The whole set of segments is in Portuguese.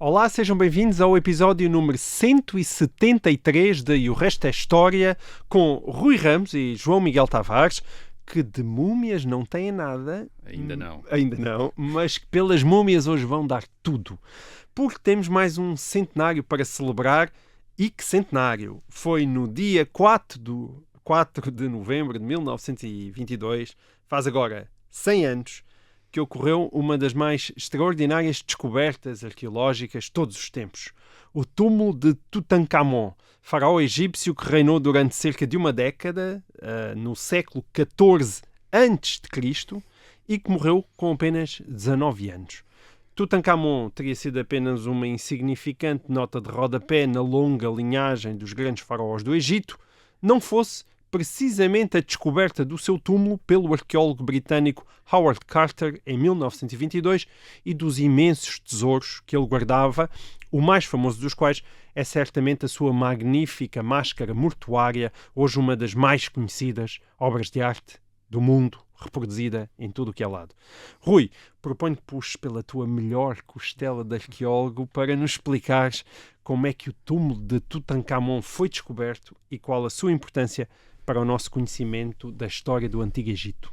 Olá, sejam bem-vindos ao episódio número 173 de E o Resto é História, com Rui Ramos e João Miguel Tavares, que de múmias não têm nada. Ainda não. Ainda não, mas que pelas múmias hoje vão dar tudo. Porque temos mais um centenário para celebrar. E que centenário? Foi no dia 4 de novembro de 1922, faz agora 100 anos, que ocorreu uma das mais extraordinárias descobertas arqueológicas de todos os tempos. O túmulo de Tutankhamon, faraó egípcio que reinou durante cerca de uma década, no século XIV a.C., e que morreu com apenas 19 anos. Tutankhamon teria sido apenas uma insignificante nota de rodapé na longa linhagem dos grandes faraós do Egito, não fosse precisamente a descoberta do seu túmulo pelo arqueólogo britânico Howard Carter em 1922 e dos imensos tesouros que ele guardava, o mais famoso dos quais é certamente a sua magnífica máscara mortuária, hoje uma das mais conhecidas obras de arte do mundo, reproduzida em tudo o que é lado. Rui, proponho que puxes pela tua melhor costela de arqueólogo para nos explicares como é que o túmulo de Tutankhamon foi descoberto e qual a sua importância para o nosso conhecimento da história do Antigo Egito.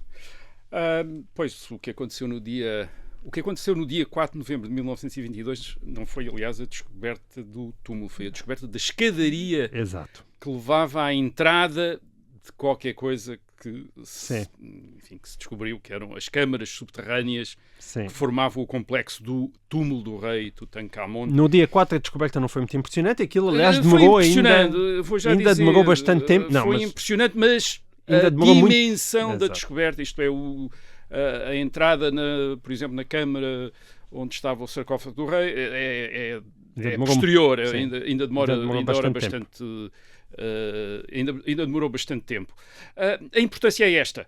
Pois, o que aconteceu no dia 4 de novembro de 1922 não foi, aliás, a descoberta do túmulo, foi a descoberta da escadaria. Exato. Que levava à entrada de qualquer coisa que se descobriu, que eram as câmaras subterrâneas. Sim. Que formavam o complexo do túmulo do rei Tutankhamon. No dia 4 a descoberta não foi muito impressionante, aquilo aliás demorou ainda demorou bastante tempo. Foi impressionante, mas a dimensão da descoberta, isto é, a entrada, por exemplo, na câmara onde estava o sarcófago do rei, é posterior, ainda demora bastante. Ainda demorou bastante tempo. A importância é esta.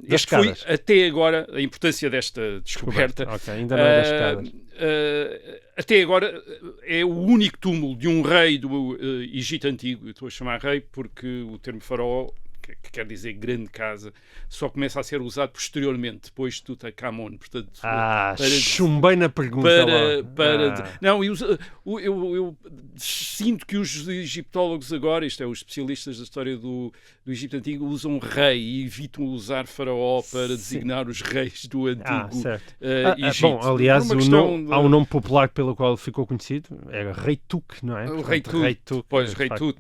Este foi até agora a importância desta descoberta. Okay, ainda não é das escadas. Até agora é o único túmulo de um rei do Egito Antigo. Eu estou a chamar rei porque o termo faraó, que quer dizer grande casa, só começa a ser usado posteriormente, depois de Tutankhamon. Portanto, chumbei na pergunta. Não, eu sinto que os egiptólogos agora, isto é, os especialistas da história do Egito Antigo, usam rei e evitam usar faraó para designar os reis do Antigo Egito. Bom, aliás, há um nome popular pelo qual ficou conhecido, era Rei Tut, não é? O Rei Tut. Pois, Rei Tut.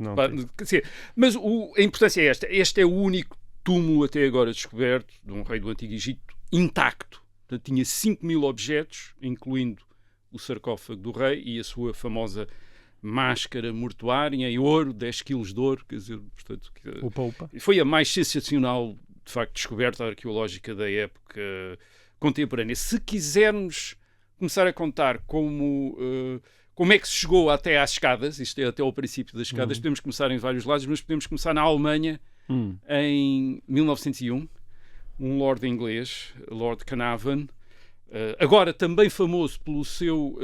Mas a importância é esta. Este é o único túmulo até agora descoberto de um rei do Antigo Egito intacto. Portanto, tinha 5.000 objetos, incluindo o sarcófago do rei e a sua famosa máscara mortuária em ouro, 10 quilos de ouro. Quer dizer, portanto, foi a mais sensacional, de facto, descoberta arqueológica da época contemporânea. Se quisermos começar a contar como é que se chegou até às escadas, isto é, até ao princípio das escadas, podemos começar em vários lados, mas podemos começar na Alemanha, em 1901, um lord inglês, Lord Carnarvon, agora também famoso pelo seu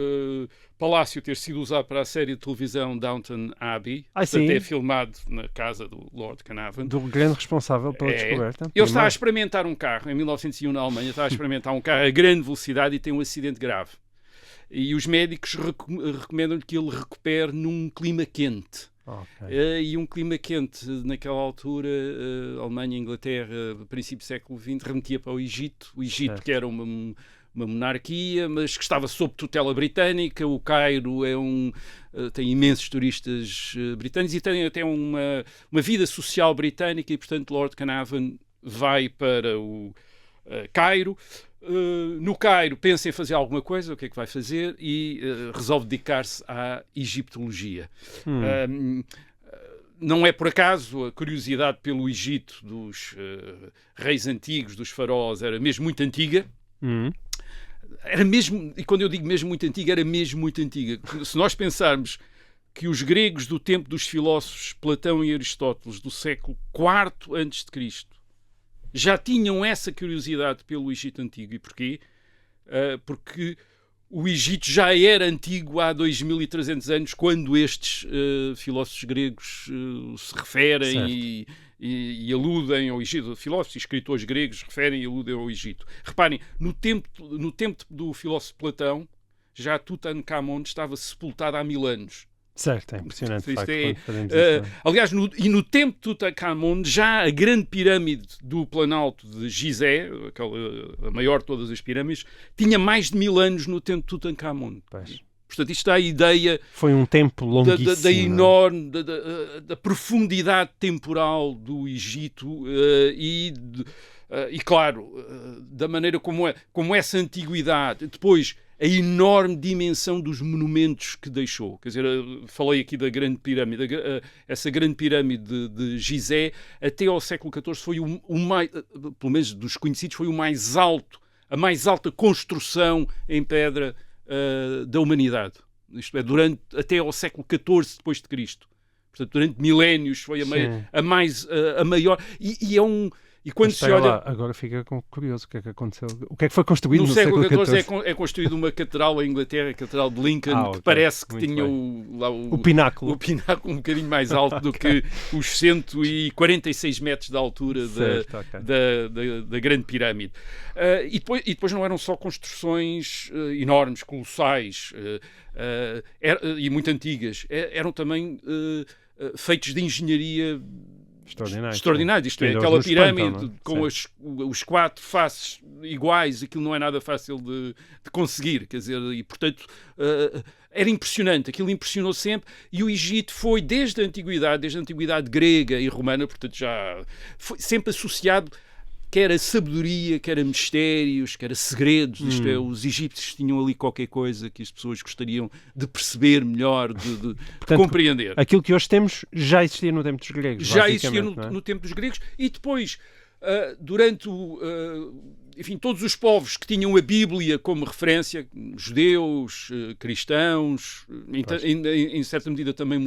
palácio ter sido usado para a série de televisão Downton Abbey, até filmado na casa do Lord Carnarvon. Do grande responsável pela descoberta. Ele está a experimentar um carro, em 1901 na Alemanha, está a experimentar um carro a grande velocidade e tem um acidente grave. E os médicos recomendam-lhe que ele recupere num clima quente. Okay. E um clima quente, naquela altura, Alemanha, Inglaterra, princípio do século XX, remetia para o Egito. O Egito, que era uma monarquia, mas que estava sob tutela britânica. O Cairo tem imensos turistas britânicos e tem até uma vida social britânica e, portanto, Lord Carnarvon vai para o Cairo. No Cairo pensa em fazer alguma coisa, o que é que vai fazer? E resolve dedicar-se à egiptologia. Não é por acaso a curiosidade pelo Egito dos reis antigos, dos faraós, era mesmo muito antiga. Era mesmo, e quando eu digo mesmo muito antiga, era mesmo muito antiga. Se nós pensarmos que os gregos do tempo dos filósofos Platão e Aristóteles do século IV a.C. já tinham essa curiosidade pelo Egito Antigo. E porquê? Porque o Egito já era antigo há 2.300 anos, quando estes filósofos gregos se referem e aludem ao Egito. Filósofos e escritores gregos referem e aludem ao Egito. Reparem, no tempo do filósofo Platão, já Tutankhamon estava sepultado há 1000 anos. Certo, é impressionante. Facto, aliás, no tempo de Tutankhamon, já a grande pirâmide do Planalto de Gizé, a maior de todas as pirâmides, tinha mais de 1000 anos no tempo de Tutankhamon. Pois. Portanto, isto dá a ideia... Foi um tempo longuíssimo. Da enorme, da profundidade temporal do Egito e claro, da maneira como essa antiguidade... Depois, a enorme dimensão dos monumentos que deixou. Quer dizer, falei aqui da Grande Pirâmide. Essa Grande Pirâmide de Gizé, até ao século XIV, foi o mais... Pelo menos dos conhecidos, foi o mais alto, a mais alta construção em pedra da humanidade. Isto é, até ao século XIV depois de Cristo. Portanto, durante milénios foi a maior. E quando se olha... Lá, agora fica curioso o que é que aconteceu. O que é que foi construído no século XIV? É construído uma catedral em Inglaterra, a Catedral de Lincoln, que parece que tinha o pináculo. O pináculo um bocadinho mais alto do que os 146 metros de altura da Grande Pirâmide. E depois não eram só construções enormes, colossais e muito antigas. Eram também feitos de engenharia extraordinário. Isto é, aquela pirâmide com os 4 faces iguais, aquilo não é nada fácil de conseguir, quer dizer, e portanto era impressionante, aquilo impressionou sempre, e o Egito foi desde a antiguidade grega e romana, portanto já foi sempre associado quer a sabedoria, quer a mistérios, quer a segredos. Isto é, os egípcios tinham ali qualquer coisa que as pessoas gostariam de perceber melhor, de compreender. Aquilo que hoje temos já existia no tempo dos gregos. Já existia no tempo dos gregos, e depois, durante enfim, todos os povos que tinham a Bíblia como referência, judeus, cristãos, em certa medida também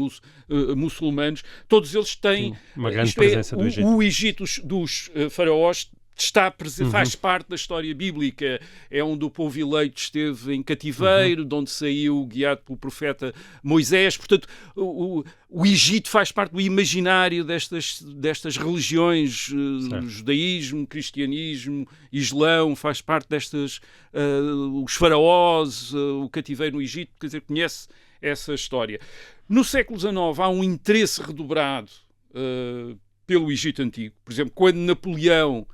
muçulmanos, todos eles têm uma grande presença do Egito. O Egito dos faraós faz parte da história bíblica. É onde o povo eleito esteve em cativeiro, de onde saiu guiado pelo profeta Moisés. Portanto, o Egito faz parte do imaginário destas religiões, judaísmo, cristianismo, islão, faz parte destas, os faraós, o cativeiro no Egito, quer dizer, conhece essa história. No século XIX há um interesse redobrado pelo Egito Antigo. Por exemplo, quando Napoleão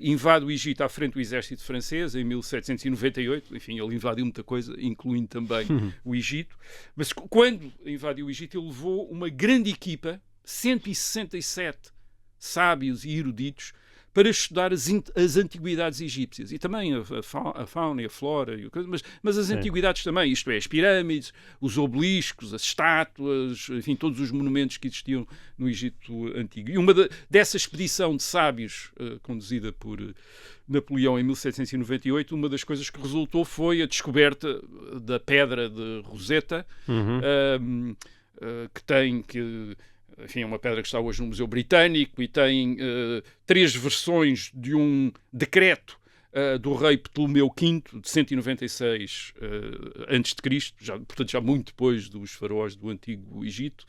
invade o Egito à frente do exército francês em 1798, enfim, ele invadiu muita coisa, incluindo também o Egito, mas quando invadiu o Egito ele levou uma grande equipa, 167 sábios e eruditos, para estudar as antiguidades egípcias e também a fauna e a flora, mas as antiguidades também, isto é, as pirâmides, os obeliscos, as estátuas, enfim, todos os monumentos que existiam no Egito Antigo. E uma dessa expedição de sábios conduzida por Napoleão em 1798, uma das coisas que resultou foi a descoberta da pedra de Rosetta, enfim, é uma pedra que está hoje no Museu Britânico e tem 3 versões de um decreto do rei Ptolomeu V de 196 a.C., portanto já muito depois dos faraós do Antigo Egito.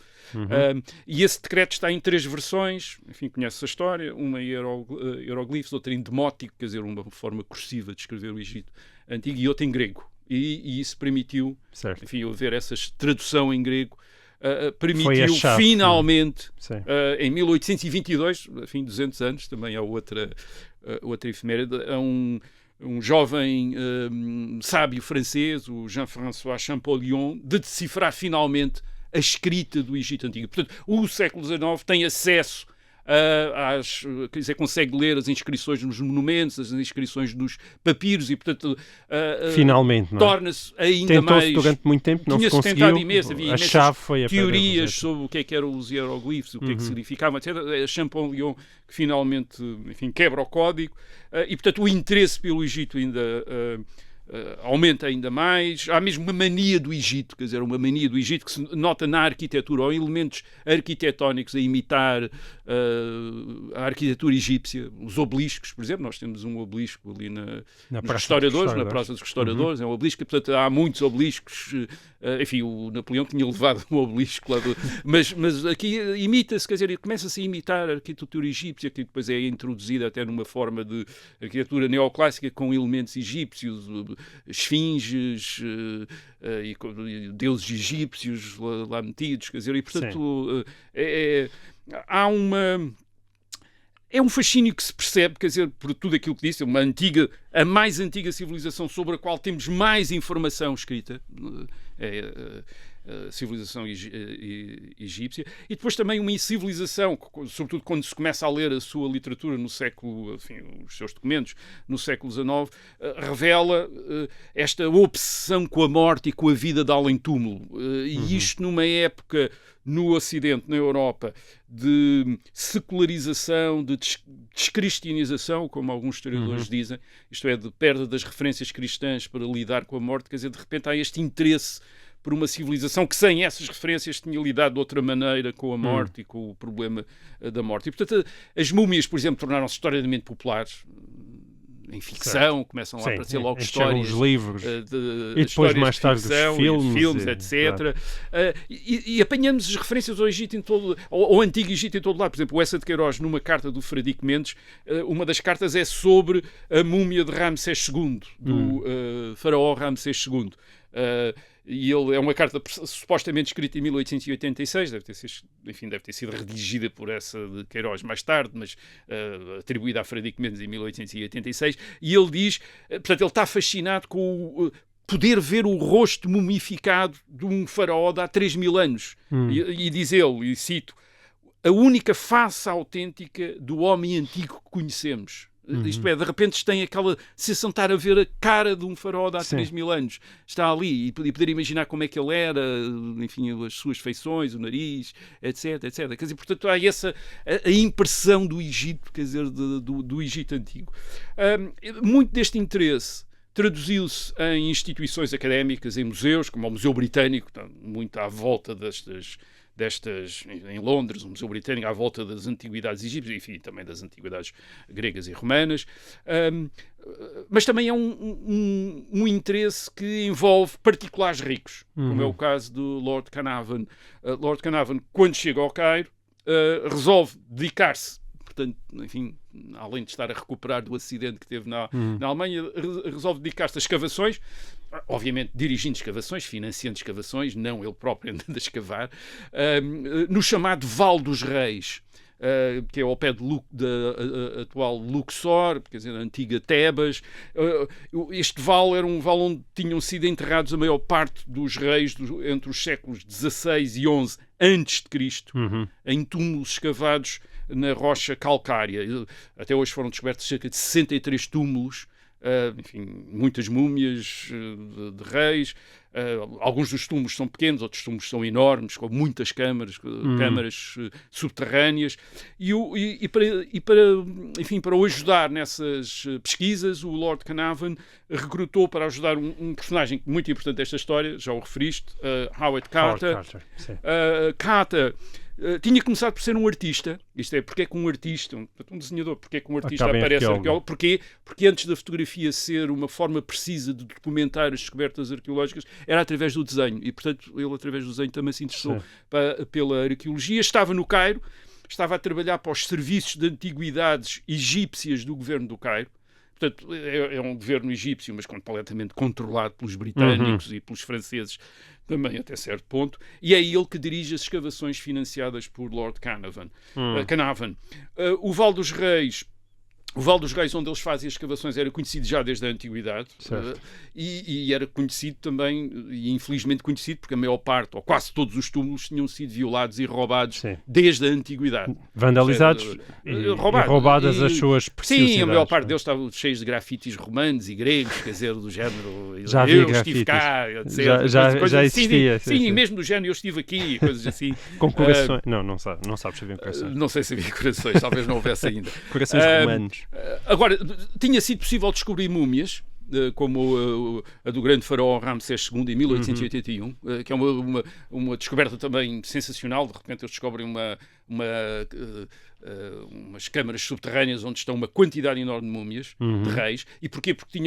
E esse decreto está em 3 versões, enfim, conhece a história, uma em hieroglifos, outra em demótico, quer dizer, uma forma cursiva de escrever o Egito Antigo, e outra em grego. E isso permitiu, enfim, haver essa tradução em grego, permitiu finalmente, em 1822, enfim, 200 anos, também há outra efeméride, a um jovem sábio francês, o Jean-François Champollion, de decifrar finalmente a escrita do Egito Antigo. Portanto, o século XIX tem acesso quer dizer, consegue ler as inscrições nos monumentos, as inscrições dos papiros, e portanto finalmente torna-se ainda tentou-se mais... durante muito tempo, não se conseguiu. Havia a chave foi a teorias sobre o que é que eram os hieroglifos, o que é que significavam, etc. É Champollion que finalmente, enfim, quebra o código, e portanto o interesse pelo Egito ainda aumenta ainda mais. Há mesmo uma mania do Egito, quer dizer, uma mania do Egito que se nota na arquitetura, ou elementos arquitetónicos a imitar a arquitetura egípcia, os obeliscos, por exemplo. Nós temos um obelisco ali na Praça dos Restauradores, é um obelisco, portanto há muitos obeliscos. Enfim, o Napoleão tinha levado um obelisco lá mas aqui imita-se, quer dizer, começa-se a imitar a arquitetura egípcia, que depois é introduzida até numa forma de arquitetura neoclássica com elementos egípcios, esfinges e deuses egípcios lá metidos, quer dizer, e portanto há é um fascínio que se percebe, quer dizer, por tudo aquilo que disse, a mais antiga civilização sobre a qual temos mais informação escrita, a civilização egípcia, e depois também uma civilização, sobretudo quando se começa a ler a sua literatura no século, enfim, os seus documentos no século XIX, revela esta obsessão com a morte e com a vida de além-túmulo. E isto numa época no Ocidente, na Europa, de secularização, de descristianização, como alguns historiadores dizem, isto é, de perda das referências cristãs para lidar com a morte, quer dizer, de repente há este interesse por uma civilização que sem essas referências tinha lidado de outra maneira com a morte e com o problema da morte. E, portanto, as múmias, por exemplo, tornaram-se historicamente populares em ficção, começam lá a aparecer logo histórias, os livros, e depois mais tarde os filmes etc. E apanhamos as referências ao Egito em todo, ao Antigo Egito em todo lado. Por exemplo, o Essa de Queiroz, numa carta do Fradique Mendes, uma das cartas é sobre a múmia de Ramsés II, do faraó Ramsés II. E ele é uma carta supostamente escrita em 1886, deve ter sido redigida por Essa de Queiroz mais tarde, mas atribuída a Fradique Mendes em 1886, e ele diz, portanto, ele está fascinado com poder ver o rosto mumificado de um faraó de há 3.000 anos. E diz ele, e cito, a única face autêntica do homem antigo que conhecemos. Isto é, de repente tem aquela sensação de estar a ver a cara de um faraó de há 3.000 anos. Está ali e poder imaginar como é que ele era, enfim, as suas feições, o nariz, etc, etc. Quer dizer, portanto, há essa a impressão do Egito, quer dizer, do Egito antigo. Muito deste interesse traduziu-se em instituições académicas, em museus, como o Museu Britânico, muito à volta destas, em Londres, o Museu Britânico à volta das antiguidades egípcias, enfim, também das antiguidades gregas e romanas, mas também é um interesse que envolve particulares ricos, como é o caso do Lord Carnarvon. Lord Carnarvon, quando chega ao Cairo, resolve dedicar-se, portanto, enfim, além de estar a recuperar do acidente que teve na Alemanha, resolve dedicar-se a escavações, obviamente dirigindo escavações, financiando escavações, não ele próprio andando a escavar, no chamado Vale dos Reis, que é ao pé da atual Luxor, quer dizer, a antiga Tebas. Este vale era um vale onde tinham sido enterrados a maior parte dos reis entre os séculos XVI e XI antes de Cristo, em túmulos escavados na rocha calcária. Até hoje foram descobertos cerca de 63 túmulos, enfim, muitas múmias de reis. Alguns dos túmulos são pequenos, outros túmulos são enormes, com muitas câmaras subterrâneas. Para o ajudar nessas pesquisas, o Lord Carnarvon recrutou para ajudar um personagem muito importante desta história, já o referiste, Howard Carter. Carter tinha começado por ser um artista, isto é, porque é que um artista, um desenhador, porque é que um artista aparece arqueólogo? Porque antes da fotografia ser uma forma precisa de documentar as descobertas arqueológicas, era através do desenho, e portanto ele através do desenho também se interessou pela arqueologia. Estava no Cairo, estava a trabalhar para os serviços de antiguidades egípcias do governo do Cairo. Portanto, é um governo egípcio, mas completamente controlado pelos britânicos e pelos franceses também até certo ponto, e é ele que dirige as escavações financiadas por Lord Carnarvon. O Vale dos Reis, onde eles fazem as escavações, era conhecido já desde a Antiguidade, e era conhecido também, e infelizmente conhecido, porque a maior parte, ou quase todos os túmulos, tinham sido violados e roubados desde a Antiguidade. Vandalizados e roubadas as suas preciosidades. Sim, a maior parte deles estavam cheios de grafites romanos e gregos, quer dizer, do género... Já havia grafites. Já existia. Sim, mesmo do género, eu estive aqui, coisas assim. Com corações... Não sabes se havia corações. Não sei se havia corações, talvez não houvesse ainda. Corações romanos. Agora, tinha sido possível descobrir múmias como a do grande faraó Ramsés II em 1881, que é uma descoberta também sensacional. De repente eles descobrem umas câmaras subterrâneas onde estão uma quantidade enorme de múmias de reis. E porquê? Porque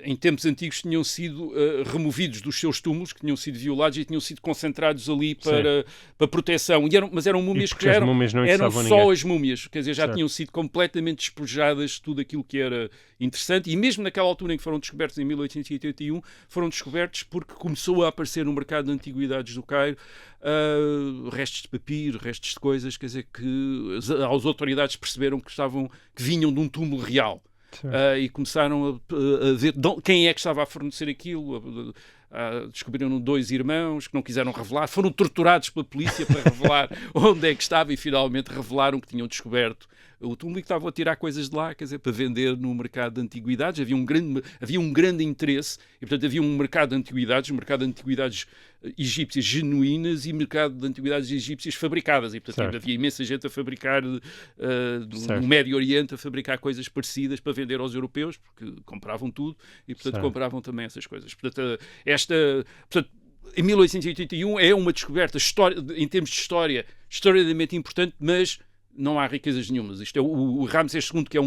em tempos antigos tinham sido removidos dos seus túmulos, que tinham sido violados e tinham sido concentrados ali para proteção. Mas eram múmias que eram só as múmias, quer dizer, já tinham sido completamente despojadas de tudo aquilo que era interessante, e mesmo naquela altura em que foram descobertos, em 1881, foram descobertos porque começou a aparecer no mercado de antiguidades do Cairo restos de papiro, restos de coisas, quer dizer, que as autoridades perceberam que vinham de um túmulo real. E começaram a ver quem é que estava a fornecer aquilo. Descobriram 2 irmãos que não quiseram revelar, foram torturados pela polícia para revelar onde é que estava, e finalmente revelaram que tinham descoberto o túmulo e que estavam a tirar coisas de lá, quer dizer, para vender no mercado de antiguidades. Havia um grande interesse, e portanto havia um mercado de antiguidades egípcias genuínas e mercado de antiguidades egípcias fabricadas, e portanto havia imensa gente a fabricar no Médio Oriente, a fabricar coisas parecidas para vender aos europeus, porque compravam tudo e portanto compravam também essas coisas. Portanto, em 1881 é uma descoberta em termos de história extraordinariamente importante, mas não há riquezas nenhumas. Isto é o Ramsés II, que é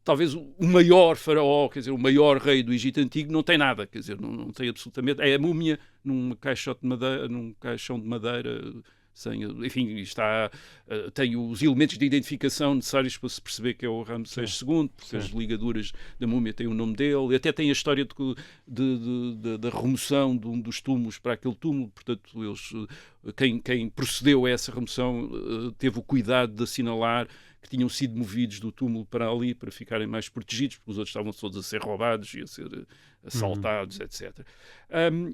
talvez o maior faraó, quer dizer, o maior rei do Egito Antigo, não tem nada, quer dizer, não tem absolutamente. É a múmia num caixão de madeira, enfim, tem os elementos de identificação necessários para se perceber que é o Ramsés II, porque as ligaduras da múmia têm o nome dele, e até tem a história da remoção de um dos túmulos para aquele túmulo. Portanto, quem procedeu a essa remoção teve o cuidado de assinalar que tinham sido movidos do túmulo para ali para ficarem mais protegidos, porque os outros estavam todos a ser roubados e a ser assaltados, etc.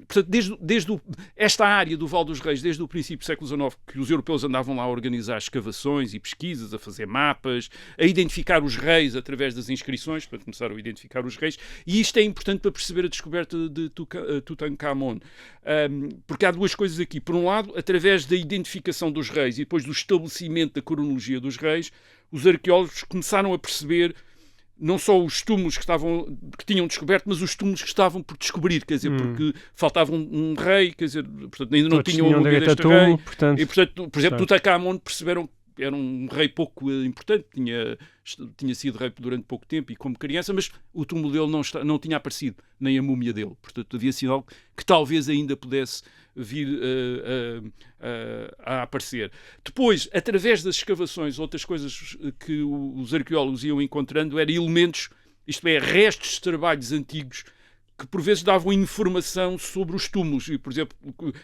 Portanto, desde esta área do Val dos Reis, desde o princípio do século XIX, que os europeus andavam lá a organizar escavações e pesquisas, a fazer mapas, a identificar os reis através das inscrições, para começar a identificar os reis, e isto é importante para perceber a descoberta de Tutankhamon, porque há 2 coisas aqui. Por um lado, através da identificação dos reis e depois do estabelecimento da cronologia dos reis, os arqueólogos começaram a perceber não só os túmulos que tinham descoberto, mas os túmulos que estavam por descobrir, quer dizer, porque faltava um rei, quer dizer, portanto, ainda não tinham o nome deste rei. E, portanto, por exemplo, Tutankhamon perceberam que era um rei pouco importante, tinha sido rei durante pouco tempo e como criança, mas o túmulo dele não tinha aparecido, nem a múmia dele. Portanto, havia sinal que talvez ainda pudesse vir a aparecer. Depois, através das escavações, outras coisas que os arqueólogos iam encontrando eram elementos, isto é, restos de trabalhos antigos que por vezes davam informação sobre os túmulos, e, por exemplo,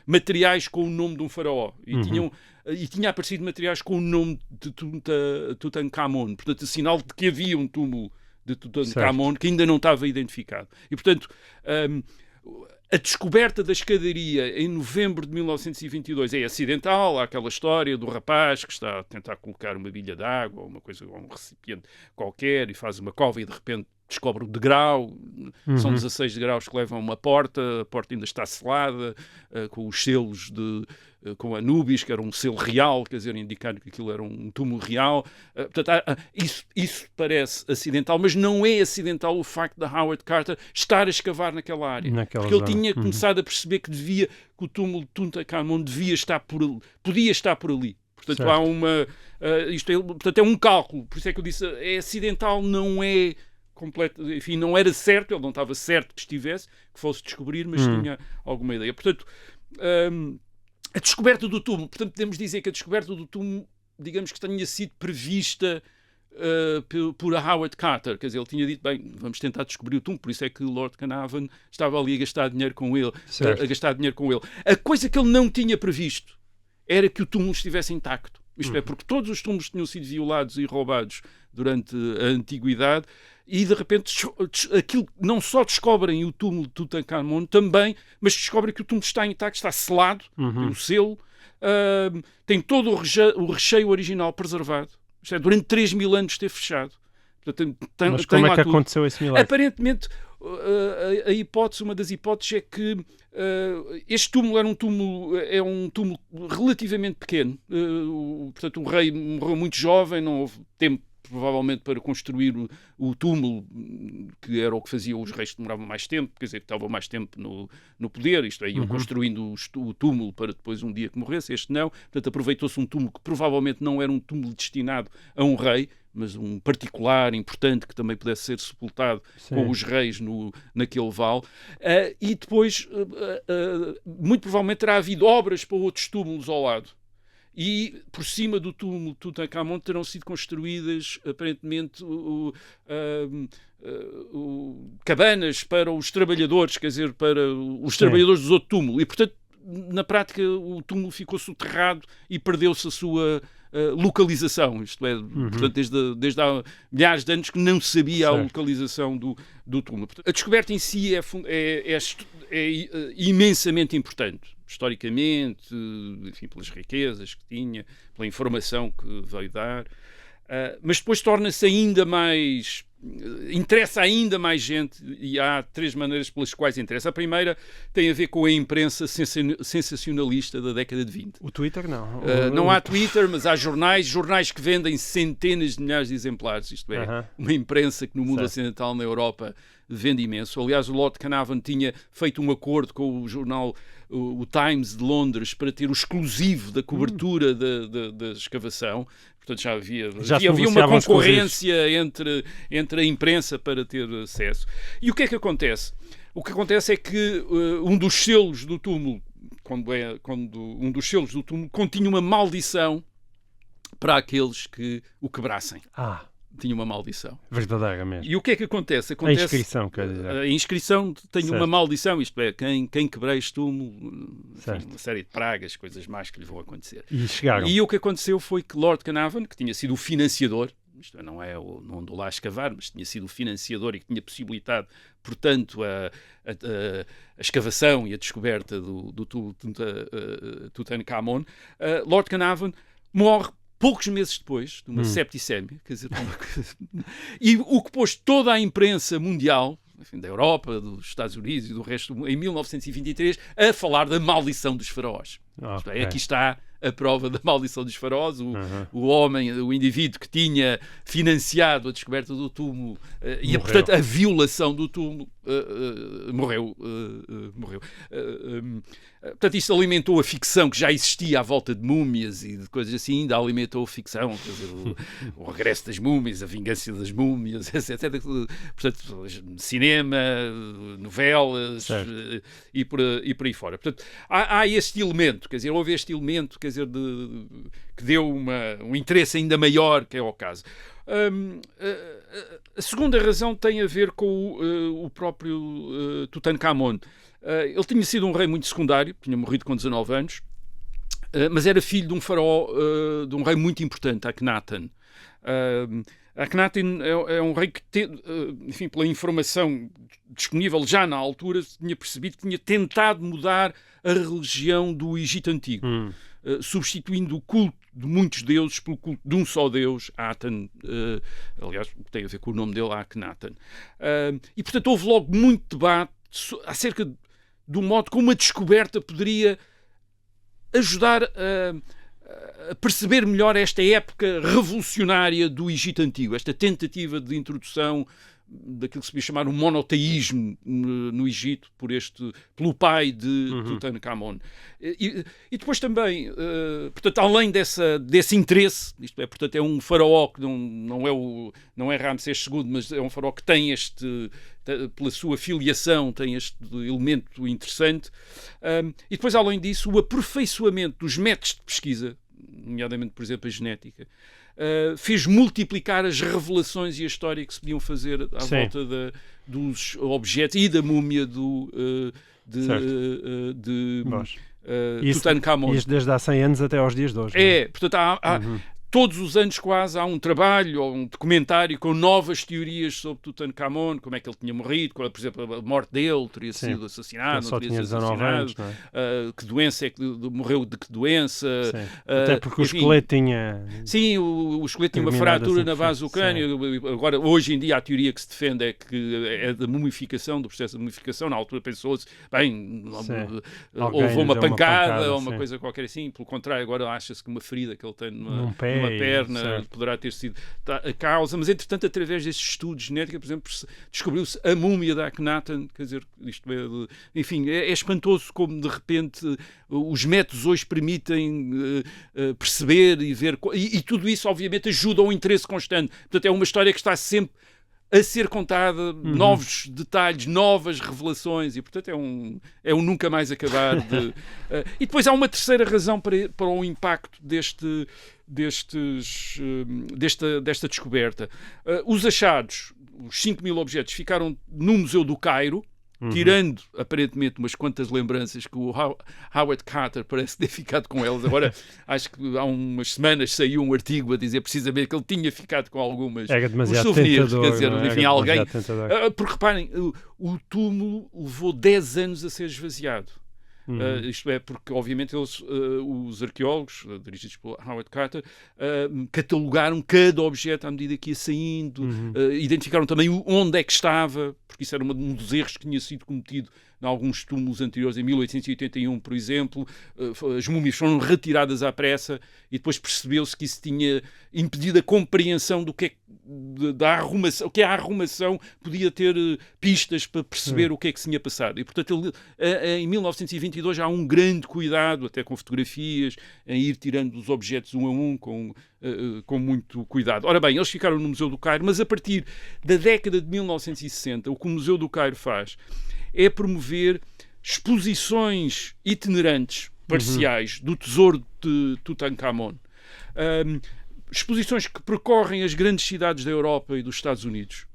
materiais com o nome de um faraó. E tinha aparecido materiais com o nome de Tutankhamon, portanto, sinal de que havia um túmulo de Tutankhamon que ainda não estava identificado. E, portanto, a descoberta da escadaria em novembro de 1922 é acidental. Há aquela história do rapaz que está a tentar colocar uma bilha de água ou uma coisa, ou um recipiente qualquer, e faz uma cova e de repente descobre o degrau. São 16 degraus que levam a uma porta, a porta ainda está selada, com os selos com Anubis, que era um selo real, quer dizer, indicar que aquilo era um túmulo real. Portanto, isso parece acidental, mas não é acidental o facto de Howard Carter estar a escavar naquela área. Porque ele tinha começado a perceber que o túmulo de Tutankhamon podia estar por ali. Portanto, há portanto, é um cálculo. Por isso é que eu disse, é acidental, não é completo, enfim, não era certo, ele não estava certo que estivesse, que fosse descobrir, mas tinha alguma ideia. Portanto, a descoberta do túmulo, portanto, podemos dizer que a descoberta do túmulo, digamos que tenha sido prevista por Howard Carter, quer dizer, ele tinha dito, bem, vamos tentar descobrir o túmulo, por isso é que Lord Carnarvon estava ali a gastar dinheiro com ele. A coisa que ele não tinha previsto era que o túmulo estivesse intacto. Isto é, porque todos os túmulos tinham sido violados e roubados durante a Antiguidade, e de repente aquilo, não só descobrem o túmulo de Tutankhamon também, mas descobrem que o túmulo está intacto, está selado, tem o selo, tem todo o recheio original preservado. Isto é, durante 3.000 anos esteve fechado. Portanto, mas como é que aconteceu esse milagre? Aparentemente, uma das hipóteses é que este túmulo é um túmulo relativamente pequeno. Portanto, o rei morreu muito jovem, não houve tempo provavelmente para construir o túmulo, que era o que faziam os reis que demoravam mais tempo, quer dizer, que estavam mais tempo no poder, isto é, iam construindo o túmulo para depois um dia que morresse, este não. Portanto, aproveitou-se um túmulo que provavelmente não era um túmulo destinado a um rei, mas um particular importante que também pudesse ser sepultado com os reis naquele vale. E depois, muito provavelmente, terá havido obras para outros túmulos ao lado. E por cima do túmulo de Tutankhamon terão sido construídas, aparentemente, cabanas para os trabalhadores, quer dizer, para os trabalhadores dos outros túmulos. E, portanto, na prática, o túmulo ficou soterrado e perdeu-se a sua localização, isto é, portanto, desde há milhares de anos que não se sabia a localização do túmulo. A descoberta em si é imensamente importante, historicamente, enfim, pelas riquezas que tinha, pela informação que veio dar, mas depois torna-se ainda mais... interessa ainda mais gente, e há 3 maneiras pelas quais interessa. A primeira tem a ver com a imprensa sensacionalista da década de 20. O Twitter não. Não há Twitter, mas há jornais que vendem centenas de milhares de exemplares, isto é, uma imprensa que no mundo ocidental, na Europa, vende imenso. Aliás, o Lord Carnarvon tinha feito um acordo com o jornal o Times de Londres para ter o exclusivo da cobertura da escavação. Portanto, já havia uma concorrência entre a imprensa para ter acesso. E o que é que acontece? O que acontece é que um dos selos do túmulo, um dos selos do túmulo continha uma maldição para aqueles que o quebrassem. Tinha uma maldição. Verdadeira mesmo. E o que é que acontece? A inscrição, quer dizer. A inscrição tem uma maldição, isto é, quem quebrar este túmulo, enfim, uma série de pragas, coisas más que lhe vão acontecer. E chegaram. E o que aconteceu foi que Lord Carnarvon, que tinha sido o financiador, isto é, não andou lá a escavar, mas tinha sido o financiador e que tinha possibilitado, portanto, a escavação e a descoberta do Tutankhamon, Lord Carnarvon morre poucos meses depois, de uma septicémia, quer dizer, e o que pôs toda a imprensa mundial, enfim, da Europa, dos Estados Unidos e do resto, em 1923, a falar da maldição dos faraós. Aqui está a prova da maldição dos faraós, o homem, o indivíduo que tinha financiado a descoberta do túmulo e, portanto, a violação do túmulo, morreu. Portanto, isto alimentou a ficção que já existia à volta de múmias e de coisas assim, ainda alimentou a ficção, quer dizer, o regresso das múmias, a vingança das múmias, etc. Portanto, cinema, novelas e por aí fora. Portanto, há este elemento, quer dizer, houve este elemento, quer dizer, que deu um interesse ainda maior, que é o caso. A segunda razão tem a ver com o próprio Tutankhamon. Ele tinha sido um rei muito secundário, tinha morrido com 19 anos, mas era filho de um faraó, de um rei muito importante, Akhenaten. Akhenaten é um rei que, enfim, pela informação disponível já na altura, tinha percebido que tinha tentado mudar a religião do Egito Antigo, substituindo o culto de muitos deuses pelo culto de um só Deus, Aten, aliás, tem a ver com o nome dele, Akhenaten. E, portanto, houve logo muito debate acerca do modo como a descoberta poderia ajudar a perceber melhor esta época revolucionária do Egito Antigo, esta tentativa de introdução daquilo que se podia chamar um monoteísmo no Egito pelo pai de Tutankhamon. E depois também, portanto, além desse interesse, isto é, portanto, é um faraó que não é Ramsés II, mas é um faraó que tem pela sua filiação, tem este elemento interessante. E depois, além disso, o aperfeiçoamento dos métodos de pesquisa, nomeadamente, por exemplo, a genética, fez multiplicar as revelações e a história que se podiam fazer à volta dos objetos e da múmia de Tutankhamon. Isto desde há 100 anos até aos dias de hoje. Portanto, todos os anos quase há um trabalho ou um documentário com novas teorias sobre Tutankhamon, como é que ele tinha morrido, por exemplo, a morte dele, teria sido assassinado, não teria sido assassinado, que doença é que morreu, de que doença. Até porque o esqueleto tinha... Sim, o esqueleto tinha uma fratura na base do crânio. Agora, hoje em dia, a teoria que se defende é que é da mumificação, do processo de mumificação. Na altura pensou-se, bem, houve uma pancada ou uma coisa qualquer assim. Pelo contrário, agora acha-se que uma ferida que ele tem num uma perna, poderá ter sido a causa, mas entretanto, através desses estudos genéticos, por exemplo, descobriu-se a múmia da Akhenaten, quer dizer, isto é, enfim, é espantoso como de repente os métodos hoje permitem perceber e ver, e tudo isso obviamente ajuda ao interesse constante. Portanto, é uma história que está sempre a ser contada, novos detalhes, novas revelações, e portanto é um nunca mais acabar de... E depois há uma terceira razão para o impacto desta descoberta. Os achados, os 5.000 objetos, ficaram no Museu do Cairo, tirando, aparentemente, umas quantas lembranças que o Howard Carter parece ter ficado com elas. Agora, acho que há umas semanas saiu um artigo a dizer precisamente que ele tinha ficado com algumas souvenirs. Quer dizer, enfim, alguém... Porque, reparem, o túmulo levou 10 anos a ser esvaziado. Isto é, porque obviamente os arqueólogos, dirigidos por Howard Carter, catalogaram cada objeto à medida que ia saindo, identificaram também onde é que estava, porque isso era um dos erros que tinha sido cometido em alguns túmulos anteriores, em 1881, por exemplo. As múmias foram retiradas à pressa e depois percebeu-se que isso tinha impedido a compreensão do que da arrumação, que a arrumação podia ter pistas para perceber o que é que se tinha passado. E, portanto, em 1922 há um grande cuidado, até com fotografias, em ir tirando os objetos um a um, com muito cuidado. Ora bem, eles ficaram no Museu do Cairo, mas a partir da década de 1960, o que o Museu do Cairo faz é promover exposições itinerantes, parciais, do tesouro de Tutankhamon. Exposições que percorrem as grandes cidades da Europa e dos Estados Unidos,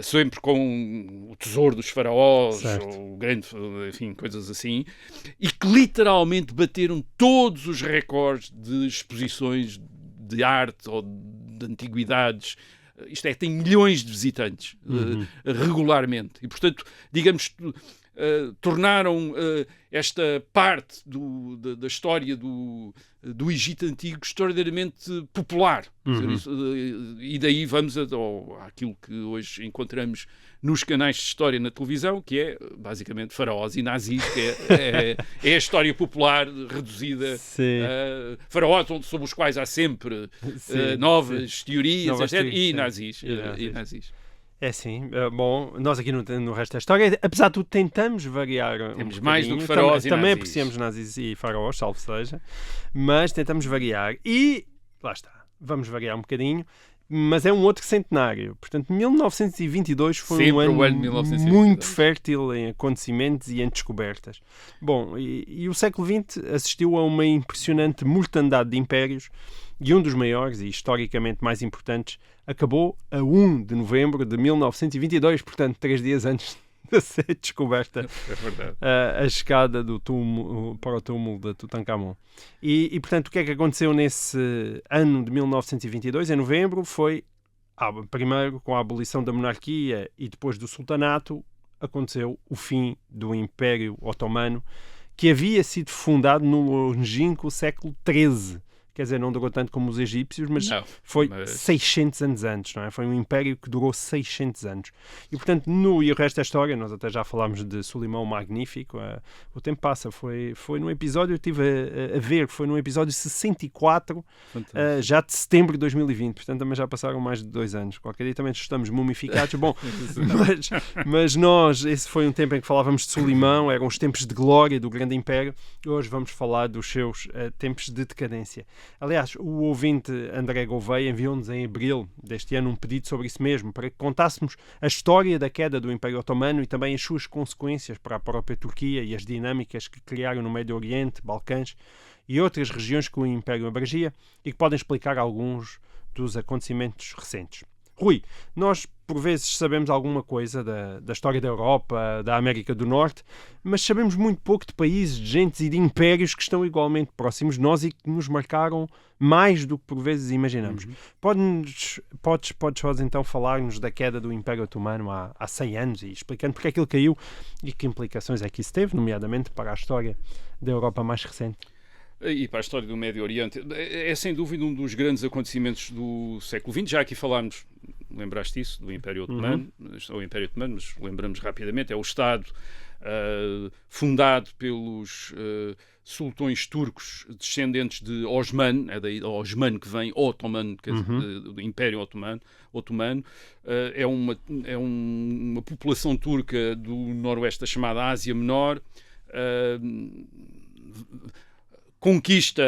sempre com o tesouro dos faraós, ou grande, enfim, coisas assim, e que literalmente bateram todos os recordes de exposições de arte ou de antiguidades. Isto é, tem milhões de visitantes regularmente. E, portanto, digamos, tornaram esta parte da história do Egito Antigo extraordinariamente popular. E daí vamos àquilo que hoje encontramos nos canais de história na televisão, que é basicamente faraós e nazis, que é a história popular reduzida. Faraós sobre os quais há sempre novas teorias, etc. E nazis. É sim. Bom, nós aqui no resto da história, apesar de tudo, tentamos variar. Temos mais do que faraós e também nazis. Apreciamos nazis e faraós, salvo seja, mas tentamos variar. E, lá está, vamos variar um bocadinho, mas é um outro centenário. Portanto, 1922 foi um ano muito fértil em acontecimentos e em descobertas. Bom, e o século XX assistiu a uma impressionante mortandade de impérios, e um dos maiores e historicamente mais importantes acabou a 1 de novembro de 1922, portanto 3 dias antes de ser descoberta a escada do túmulo, para o túmulo de Tutankhamon. E portanto o que é que aconteceu nesse ano de 1922, em novembro, foi primeiro com a abolição da monarquia e depois do sultanato, aconteceu o fim do Império Otomano, que havia sido fundado no longínquo século XIII. Quer dizer, não durou tanto como os egípcios, mas foi 600 anos antes, não é? Foi um império que durou 600 anos. E, portanto, e o resto da história, nós até já falámos de Solimão o Magnífico, o tempo passa, foi num episódio, eu estive a ver, foi num episódio 64, já de setembro de 2020, portanto também já passaram mais de 2 anos. Qualquer dia também estamos mumificados. Bom, mas nós, esse foi um tempo em que falávamos de Solimão, eram os tempos de glória do grande império, e hoje vamos falar dos seus tempos de decadência. Aliás, o ouvinte André Gouveia enviou-nos em abril deste ano um pedido sobre isso mesmo, para que contássemos a história da queda do Império Otomano e também as suas consequências para a própria Turquia e as dinâmicas que criaram no Médio Oriente, Balcãs e outras regiões que o Império abrangia e que podem explicar alguns dos acontecimentos recentes. Rui, nós por vezes sabemos alguma coisa da história da Europa, da América do Norte, mas sabemos muito pouco de países, de gentes e de impérios que estão igualmente próximos de nós e que nos marcaram mais do que por vezes imaginamos. Podes então falar-nos da queda do Império Otomano há 100 anos e explicando porque é que ele caiu e que implicações é que isso teve, nomeadamente para a história da Europa mais recente. E para a história do Médio Oriente, é sem dúvida um dos grandes acontecimentos do século XX. Já aqui falámos, lembraste isso, do Império Otomano, mas lembramos rapidamente, é o Estado fundado pelos sultões turcos descendentes de Osman, é daí Osman que vem, Ottoman, quer dizer, do Império Otomano. É uma população turca do noroeste da chamada Ásia Menor. Conquista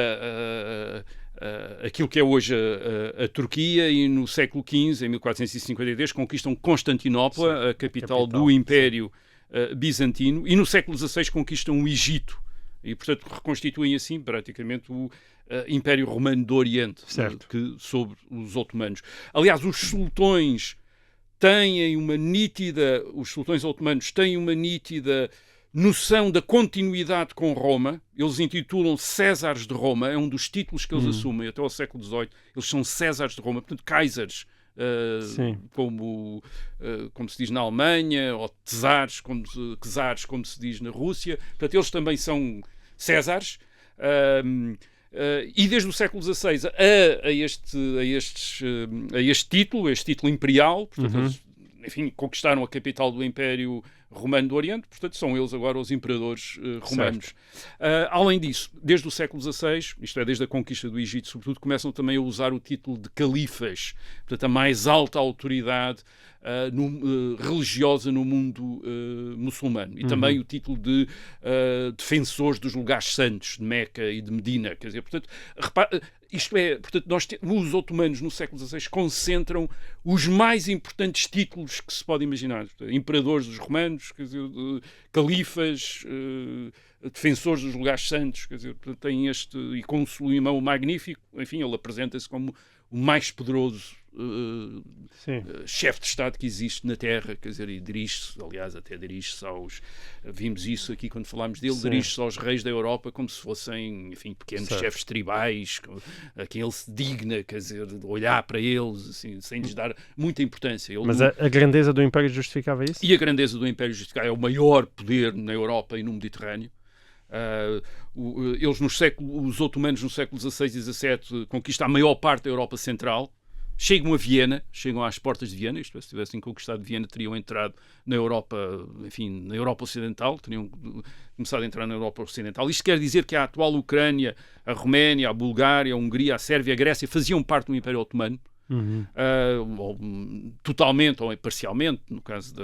aquilo que é hoje a Turquia, e no século XV, em 1453, conquistam Constantinopla, a capital do Império Bizantino, e no século XVI conquistam o Egito, e portanto reconstituem assim praticamente o Império Romano do Oriente, sobre os otomanos. Aliás, os sultões otomanos têm uma nítida noção da continuidade com Roma. Eles intitulam Césares de Roma, é um dos títulos que eles assumem até ao século XVIII. Eles são Césares de Roma, portanto, Kaisers, como se diz na Alemanha, ou Czares, como se diz na Rússia. Portanto, eles também são Césares. E desde o século XVI a este título imperial, portanto, eles, enfim, conquistaram a capital do Império Romano do Oriente, portanto são eles agora os imperadores romanos. Além disso, desde o século XVI, isto é, desde a conquista do Egito, sobretudo, começam também a usar o título de califas, portanto a mais alta autoridade religiosa no mundo muçulmano. E também o título de defensores dos lugares santos de Meca e de Medina. Quer dizer, portanto, os otomanos no século XVI concentram os mais importantes títulos que se pode imaginar. Portanto, imperadores dos romanos, quer dizer, califas, defensores dos lugares santos, quer dizer, tem e com o Solimão Magnífico, enfim, ele apresenta-se como o mais poderoso chefe de Estado que existe na Terra, quer dizer, e dirige-se aos... Vimos isso aqui quando falámos dele, dirige-se aos reis da Europa como se fossem, enfim, pequenos chefes tribais, a quem ele se digna, quer dizer, de olhar para eles, assim, sem lhes dar muita importância. Mas a grandeza do Império justificava isso? E a grandeza do Império justificava, é o maior poder na Europa e no Mediterrâneo. Os otomanos no século XVI e XVII conquistam a maior parte da Europa Central, chegam a Viena, chegam às portas de Viena, isto é, se tivessem conquistado Viena teriam entrado na Europa, enfim, na Europa Ocidental, teriam começado a entrar na Europa Ocidental. Isto quer dizer que a atual Ucrânia, a Roménia, a Bulgária, a Hungria, a Sérvia, a Grécia faziam parte do Império Otomano. Totalmente ou parcialmente, no caso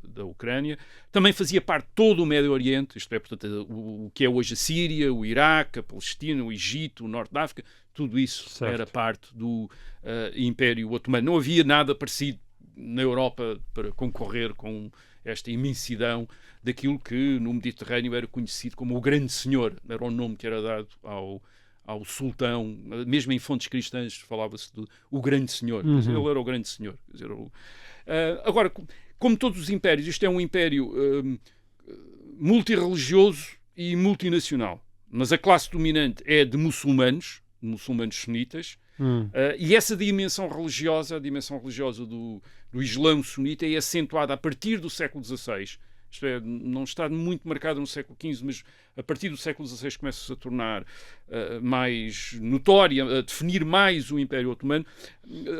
da Ucrânia. Também fazia parte de todo o Médio Oriente, isto é, portanto, o que é hoje a Síria, o Iraque, a Palestina, o Egito, o Norte da África, tudo isso era parte do Império Otomano. Não havia nada parecido na Europa para concorrer com esta imensidão daquilo que no Mediterrâneo era conhecido como o Grande Senhor, era o nome que era dado ao sultão, mesmo em fontes cristãs falava-se do o Grande Senhor. Quer dizer, ele era o Grande Senhor. Quer dizer, agora, como todos os impérios, isto é um império multirreligioso e multinacional, mas a classe dominante é de muçulmanos sunitas, e essa dimensão religiosa, do Islão sunita, é acentuada a partir do século XVI. Isto é, não está muito marcado no século XV, mas a partir do século XVI começa-se a tornar mais notória, a definir mais o Império Otomano,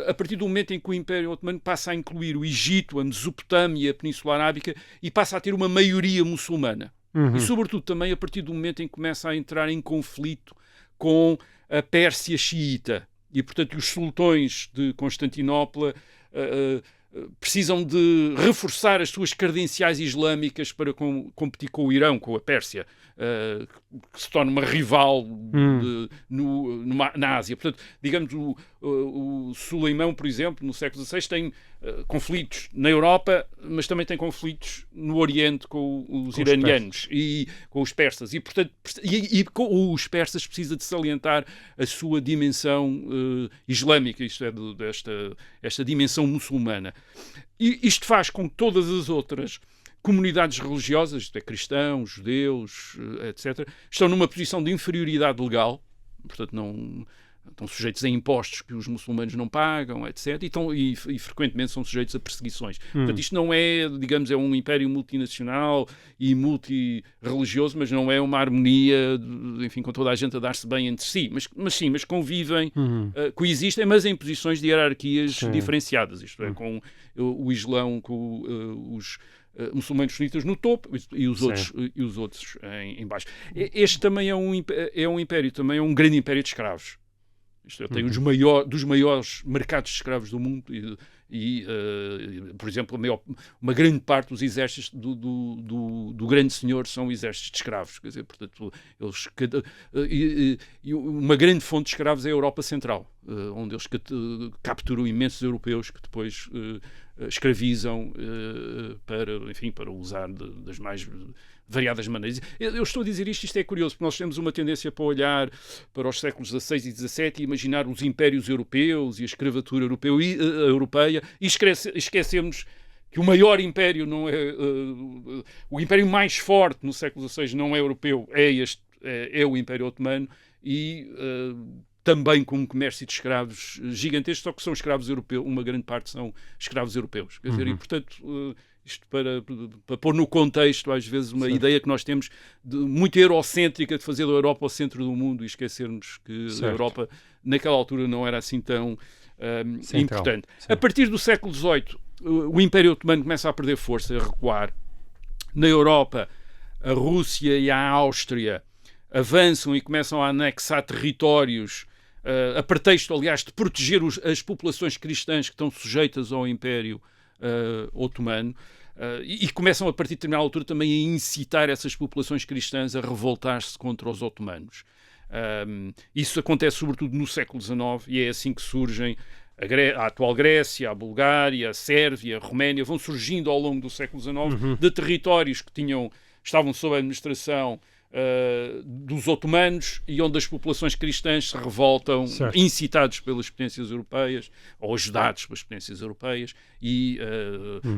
a partir do momento em que o Império Otomano passa a incluir o Egito, a Mesopotâmia, a Península Arábica, e passa a ter uma maioria muçulmana. E, sobretudo, também a partir do momento em que começa a entrar em conflito com a Pérsia xiita. E, portanto, os sultões de Constantinopla precisam de reforçar as suas credenciais islâmicas para competir com o Irão, com a Pérsia, que se torna uma rival na Ásia. Portanto, digamos, o Solimão, por exemplo, no século XVI, tem conflitos na Europa, mas também tem conflitos no Oriente com os iranianos e com os persas. E, portanto, com os persas precisa de salientar a sua dimensão islâmica, isto é, esta dimensão muçulmana. E isto faz com que todas as outras comunidades religiosas, isto é, cristãos, judeus, etc., estão numa posição de inferioridade legal, portanto não estão sujeitos a impostos que os muçulmanos não pagam, etc., e frequentemente são sujeitos a perseguições. Portanto, isto não é, digamos, é um império multinacional e multirreligioso, mas não é uma harmonia, enfim, com toda a gente a dar-se bem entre si, mas convivem, coexistem, mas em posições de hierarquias diferenciadas, isto é, com o Islão, com os muçulmanos sunitas no topo e os outros em baixo. Este também é um império, também é um grande império de escravos. Isto tem dos maiores mercados de escravos do mundo por exemplo, uma grande parte dos exércitos do grande senhor são exércitos de escravos. Quer dizer, portanto, uma grande fonte de escravos é a Europa Central, onde eles capturam imensos europeus que depois escravizam para usar das mais variadas maneiras. Eu estou a dizer isto é curioso, porque nós temos uma tendência para olhar para os séculos XVI e XVII e imaginar os impérios europeus e a escravatura europeia e esquecemos que o maior império não é... o império mais forte no século XVI não é europeu, é o Império Otomano e... também com um comércio de escravos gigantesco, só que são escravos europeus, uma grande parte são escravos europeus. Quer dizer, e portanto, isto para pôr no contexto, às vezes, uma ideia que nós temos muito eurocêntrica de fazer da Europa o centro do mundo e esquecermos que a Europa, naquela altura, não era assim tão importante. Sim. A partir do século XVIII, o Império Otomano começa a perder força, a recuar. Na Europa, a Rússia e a Áustria avançam e começam a anexar territórios a pretexto, aliás, de proteger as populações cristãs que estão sujeitas ao Império Otomano e começam, a partir de determinada altura, também a incitar essas populações cristãs a revoltar-se contra os otomanos. Isso acontece sobretudo no século XIX e é assim que surgem a atual Grécia, a Bulgária, a Sérvia, a Roménia, vão surgindo ao longo do século XIX de territórios que estavam sob a administração dos otomanos e onde as populações cristãs se revoltam, incitados pelas potências europeias ou ajudados pelas potências europeias e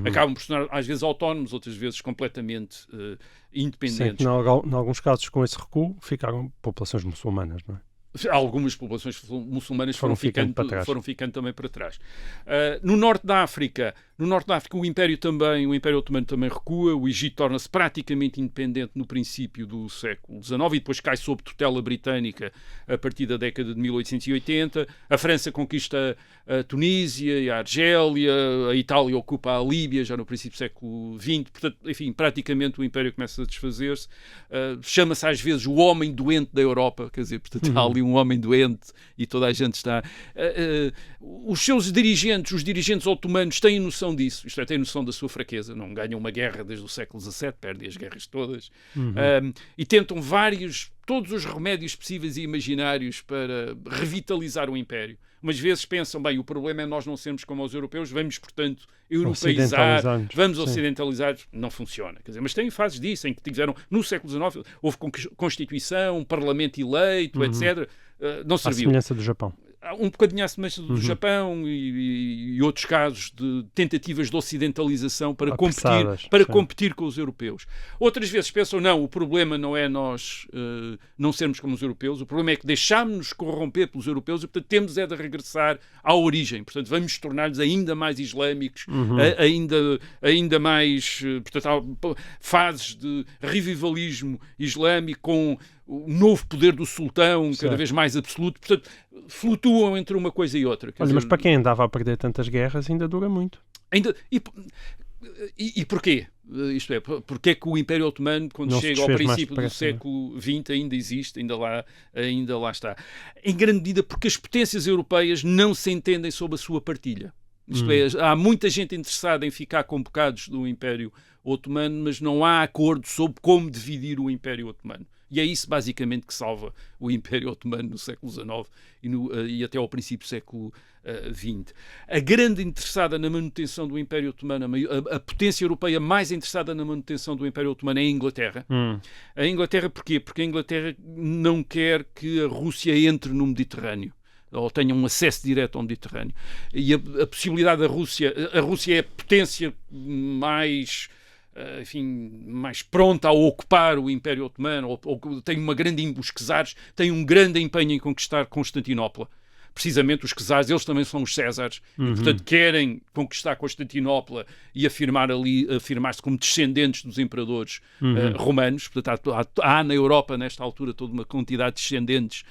acabam por se tornar às vezes autónomos, outras vezes completamente independentes. Sim, em alguns casos com esse recuo ficaram populações muçulmanas, não é? Algumas populações muçulmanas foram ficando também para trás. No norte da África, o Império Otomano também recua, o Egito torna-se praticamente independente no princípio do século XIX e depois cai sob tutela britânica a partir da década de 1880. A França conquista a Tunísia e a Argélia, a Itália ocupa a Líbia já no princípio do século XX. Portanto, enfim, praticamente o Império começa a desfazer-se. Chama-se às vezes o homem doente da Europa, quer dizer, portanto, há ali um homem doente e toda a gente está... os dirigentes otomanos têm noção disso, isto é, têm noção da sua fraqueza, não ganham uma guerra desde o século XVII, perdem as guerras todas, e tentam todos os remédios possíveis e imaginários para revitalizar o Império. Umas vezes pensam, bem, o problema é nós não sermos como os europeus, vamos, portanto, europeizar, vamos ocidentalizar. Não funciona. Quer dizer, mas tem fases disso, em que tiveram, no século XIX, houve Constituição, Parlamento eleito, etc. Não serviu. À semelhança do Japão. Um bocadinho à semelhança do Japão e outros casos de tentativas de ocidentalização para competir com os europeus. Outras vezes pensam, não, o problema não é nós não sermos como os europeus, o problema é que deixámos-nos corromper pelos europeus e, portanto, temos de regressar à origem. Portanto, vamos tornar-nos ainda mais islâmicos, ainda mais... Portanto, há fases de revivalismo islâmico com o novo poder do sultão, cada vez mais absoluto. Portanto, flutuam entre uma coisa e outra. Olha, mas para quem andava a perder tantas guerras, ainda dura muito. E porquê? Isto é, porque é que o Império Otomano, quando chega ao princípio do século XX, ainda existe, ainda lá está? Em grande medida porque as potências europeias não se entendem sob a sua partilha. Isto é, há muita gente interessada em ficar com bocados do Império Otomano, mas não há acordo sobre como dividir o Império Otomano. E é isso, basicamente, que salva o Império Otomano no século XIX e até ao princípio do século XX. A grande interessada na manutenção do Império Otomano, a potência europeia mais interessada na manutenção do Império Otomano é a Inglaterra. A Inglaterra porquê? Porque a Inglaterra não quer que a Rússia entre no Mediterrâneo, ou tenha um acesso direto ao Mediterrâneo. E a possibilidade da Rússia... A Rússia é a potência mais pronta a ocupar o Império Otomano, ou tem uma grande os czares têm um grande empenho em conquistar Constantinopla. precisamente os czares, eles também são os Césares, e, portanto querem conquistar Constantinopla e afirmar-se como descendentes dos imperadores romanos. Portanto, há na Europa, nesta altura, toda uma quantidade de descendentes.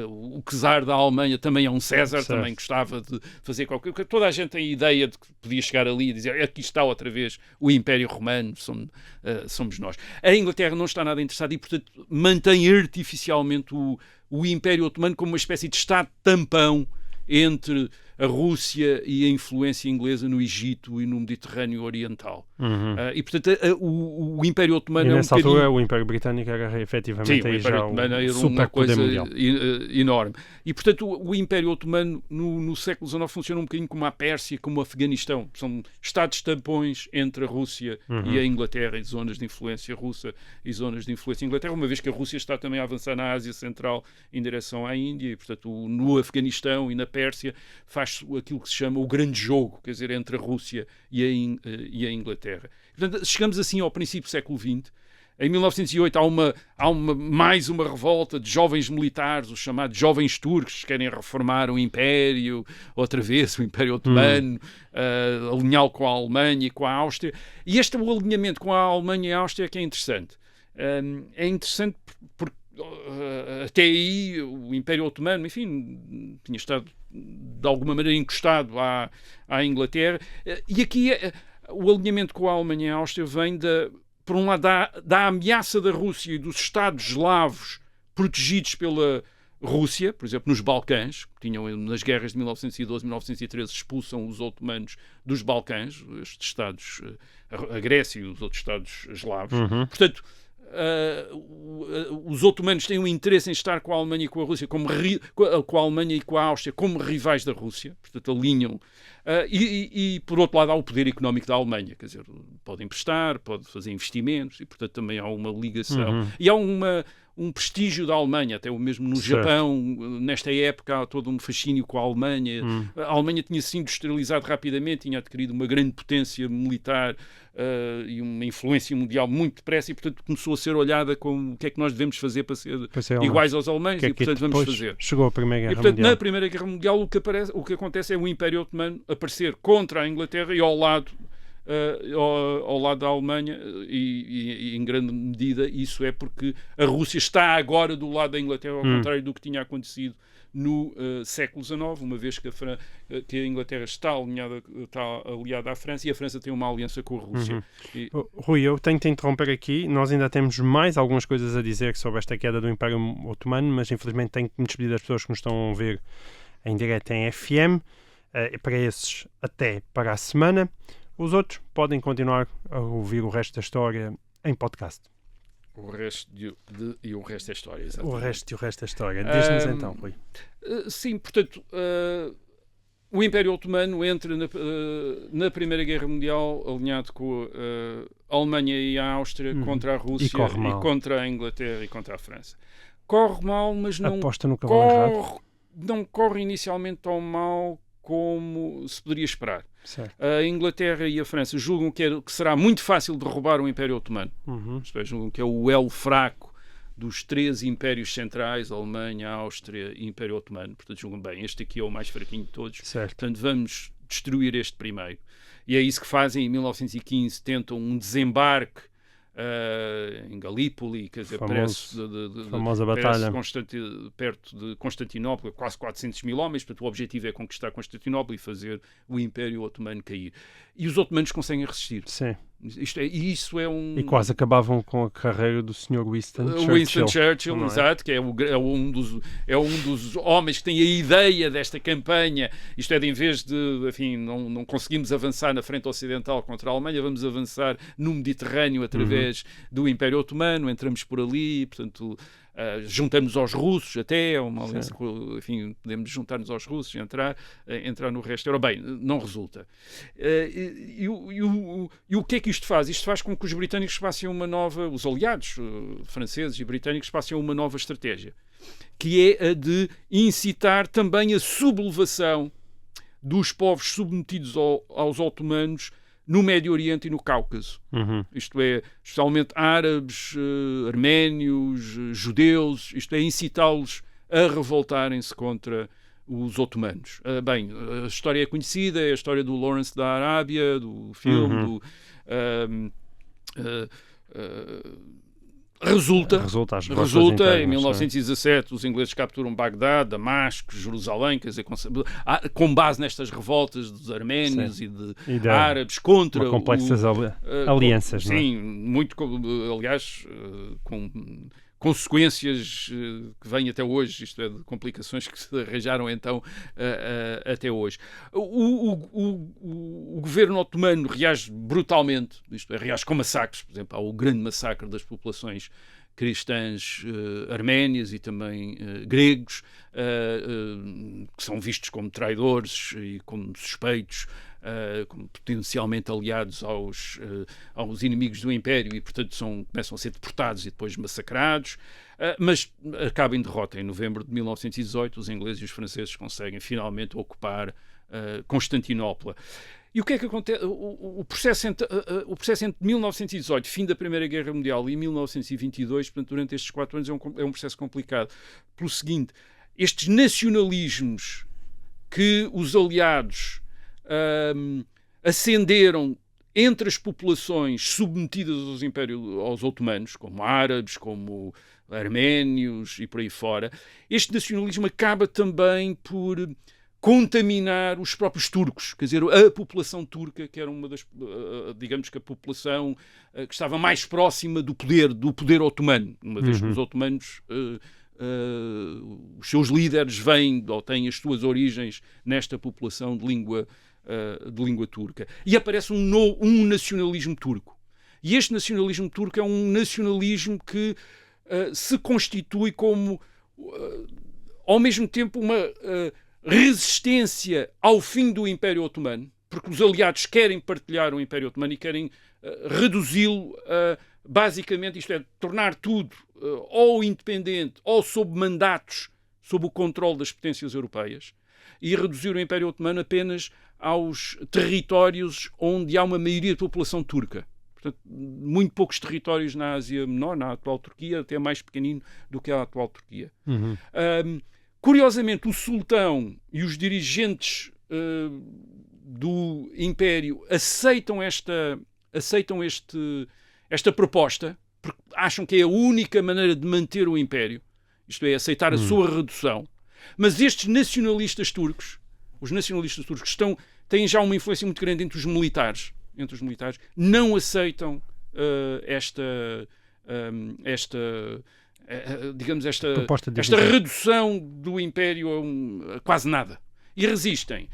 O czar da Alemanha também é um César, também gostava de fazer qualquer coisa. Toda a gente tem a ideia de que podia chegar ali e dizer aqui está outra vez o Império Romano, somos nós. A Inglaterra não está nada interessada e, portanto, mantém artificialmente o Império Otomano como uma espécie de Estado tampão entre a Rússia e a influência inglesa no Egito e no Mediterrâneo Oriental. E, portanto, o Império Otomano e nessa altura o Império Britânico era efetivamente o Império Otomano era uma coisa enorme. E, portanto, o Império Otomano no século XIX funciona um bocadinho como a Pérsia, como o Afeganistão. São estados tampões entre a Rússia e a Inglaterra, e zonas de influência russa e zonas de influência Inglaterra, uma vez que a Rússia está também a avançar na Ásia Central em direção à Índia, e, portanto, no Afeganistão e na Pérsia faz aquilo que se chama o grande jogo, quer dizer, entre a Rússia e a Inglaterra. Portanto, chegamos assim ao princípio do século XX. Em 1908 há mais uma revolta de jovens militares, os chamados jovens turcos, que querem reformar o Império, outra vez o Império Otomano, alinhá-lo com a Alemanha e com a Áustria. E este alinhamento com a Alemanha e a Áustria é que é interessante. É interessante porque até aí o Império Otomano, enfim, tinha estado de alguma maneira encostado à Inglaterra, e aqui o alinhamento com a Alemanha e a Áustria vem por um lado da ameaça da Rússia e dos Estados eslavos protegidos pela Rússia, por exemplo, nos Balcãs, que tinham nas guerras de 1912 e 1913 expulsam os otomanos dos Balcãs, estes Estados, a Grécia e os outros Estados eslavos. Portanto, os otomanos têm um interesse em estar com a Alemanha e com a Rússia, com a Alemanha e com a Áustria como rivais da Rússia, portanto alinham. E por outro lado há o poder económico da Alemanha, quer dizer, pode emprestar, pode fazer investimentos e portanto também há uma ligação. E há um prestígio da Alemanha, até mesmo no Japão, nesta época há todo um fascínio com a Alemanha. A Alemanha tinha se industrializado rapidamente, tinha adquirido uma grande potência militar e uma influência mundial muito depressa e, portanto, começou a ser olhada como o que é que nós devemos fazer para ser iguais aos alemães e, portanto, vamos fazer. Chegou a Primeira Guerra Mundial. Na Primeira Guerra Mundial o que acontece é o Império Otomano aparecer contra a Inglaterra e ao lado da Alemanha e em grande medida isso é porque a Rússia está agora do lado da Inglaterra, ao contrário do que tinha acontecido no século XIX, uma vez que a Inglaterra está aliada à França e a França tem uma aliança com a Rússia. Rui, eu tenho de interromper aqui. Nós ainda temos mais algumas coisas a dizer sobre esta queda do Império Otomano, mas infelizmente tenho que me despedir das pessoas que nos estão a ver em direto em FM. Para esses, até para a semana. Os outros podem continuar a ouvir o resto da história em podcast. O resto e o resto é história, exatamente. O resto é história. Diz-nos então, Rui. Sim, portanto, o Império Otomano entra na Primeira Guerra Mundial alinhado com a Alemanha e a Áustria contra a Rússia e contra a Inglaterra e contra a França. Corre mal, mas não corre inicialmente tão mal como se poderia esperar. Certo. A Inglaterra e a França julgam que será muito fácil derrubar o Império Otomano. Isto é, julgam que é o elo fraco dos três impérios centrais, a Alemanha, a Áustria e o Império Otomano. Portanto, julgam bem, este aqui é o mais fraquinho de todos. Certo. Portanto, vamos destruir este primeiro. E é isso que fazem. Em 1915 tentam um desembarque em Galípoli, quer dizer, famosa batalha perto de Constantinopla, quase 400 mil homens. Portanto, o objetivo é conquistar Constantinopla e fazer o Império Otomano cair. E os otomanos conseguem resistir. Sim. E quase acabavam com a carreira do Sr. Winston Churchill, exato, que é um dos homens que tem a ideia desta campanha. Isto é, em vez de, enfim, não conseguimos avançar na frente ocidental contra a Alemanha, vamos avançar no Mediterrâneo através do Império Otomano, entramos por ali, portanto, juntamos aos russos até, uma aliança, enfim, podemos juntar-nos aos russos e entrar no resto da Europa. Bem, não resulta. E o que é que isto faz? Isto faz com que os britânicos passem os aliados franceses e britânicos passem uma nova estratégia, que é a de incitar também a sublevação dos povos submetidos aos otomanos no Médio Oriente e no Cáucaso. Isto é, especialmente árabes, arménios, judeus, isto é, incitá-los a revoltarem-se contra os otomanos. Bem, a história é conhecida, é a história do Lawrence da Arábia, do filme, Resulta em 1917 os ingleses capturam Bagdá, Damasco, Jerusalém, quer dizer, com base nestas revoltas dos arménios e de árabes contra complexas alianças, sim, não é? muito, aliás, com consequências que vêm até hoje, isto é, de complicações que se arranjaram então até hoje. O governo otomano reage brutalmente, isto é, reage com massacres, por exemplo, há o grande massacre das populações cristãs arménias e também gregos, que são vistos como traidores e como suspeitos, como potencialmente aliados aos inimigos do Império e, portanto, começam a ser deportados e depois massacrados, mas acaba em derrota. Em novembro de 1918, os ingleses e os franceses conseguem finalmente ocupar Constantinopla. E o que é que acontece? O processo entre 1918, fim da Primeira Guerra Mundial, e 1922, portanto, durante estes 4 anos, é um processo complicado. Pelo seguinte, estes nacionalismos que os aliados acenderam entre as populações submetidas aos otomanos, como árabes, como arménios e por aí fora, este nacionalismo acaba também por contaminar os próprios turcos, quer dizer, a população turca, que era uma das, digamos que a população que estava mais próxima do poder otomano, uma vez que os otomanos, os seus líderes vêm ou têm as suas origens nesta população de língua turca. E aparece um nacionalismo turco. E este nacionalismo turco é um nacionalismo que se constitui como, ao mesmo tempo, uma resistência ao fim do Império Otomano, porque os aliados querem partilhar o Império Otomano e querem reduzi-lo basicamente, isto é, tornar tudo ou independente ou sob mandatos, sob o controle das potências europeias, e reduzir o Império Otomano apenas aos territórios onde há uma maioria de população turca. Portanto, muito poucos territórios na Ásia Menor, na atual Turquia, até mais pequenino do que a atual Turquia. Curiosamente, o sultão e os dirigentes do Império aceitam esta proposta, porque acham que é a única maneira de manter o Império, isto é, aceitar a sua redução. Mas estes nacionalistas turcos, têm já uma influência muito grande entre os militares, não aceitam digamos, esta redução do Império a quase nada. E resistem.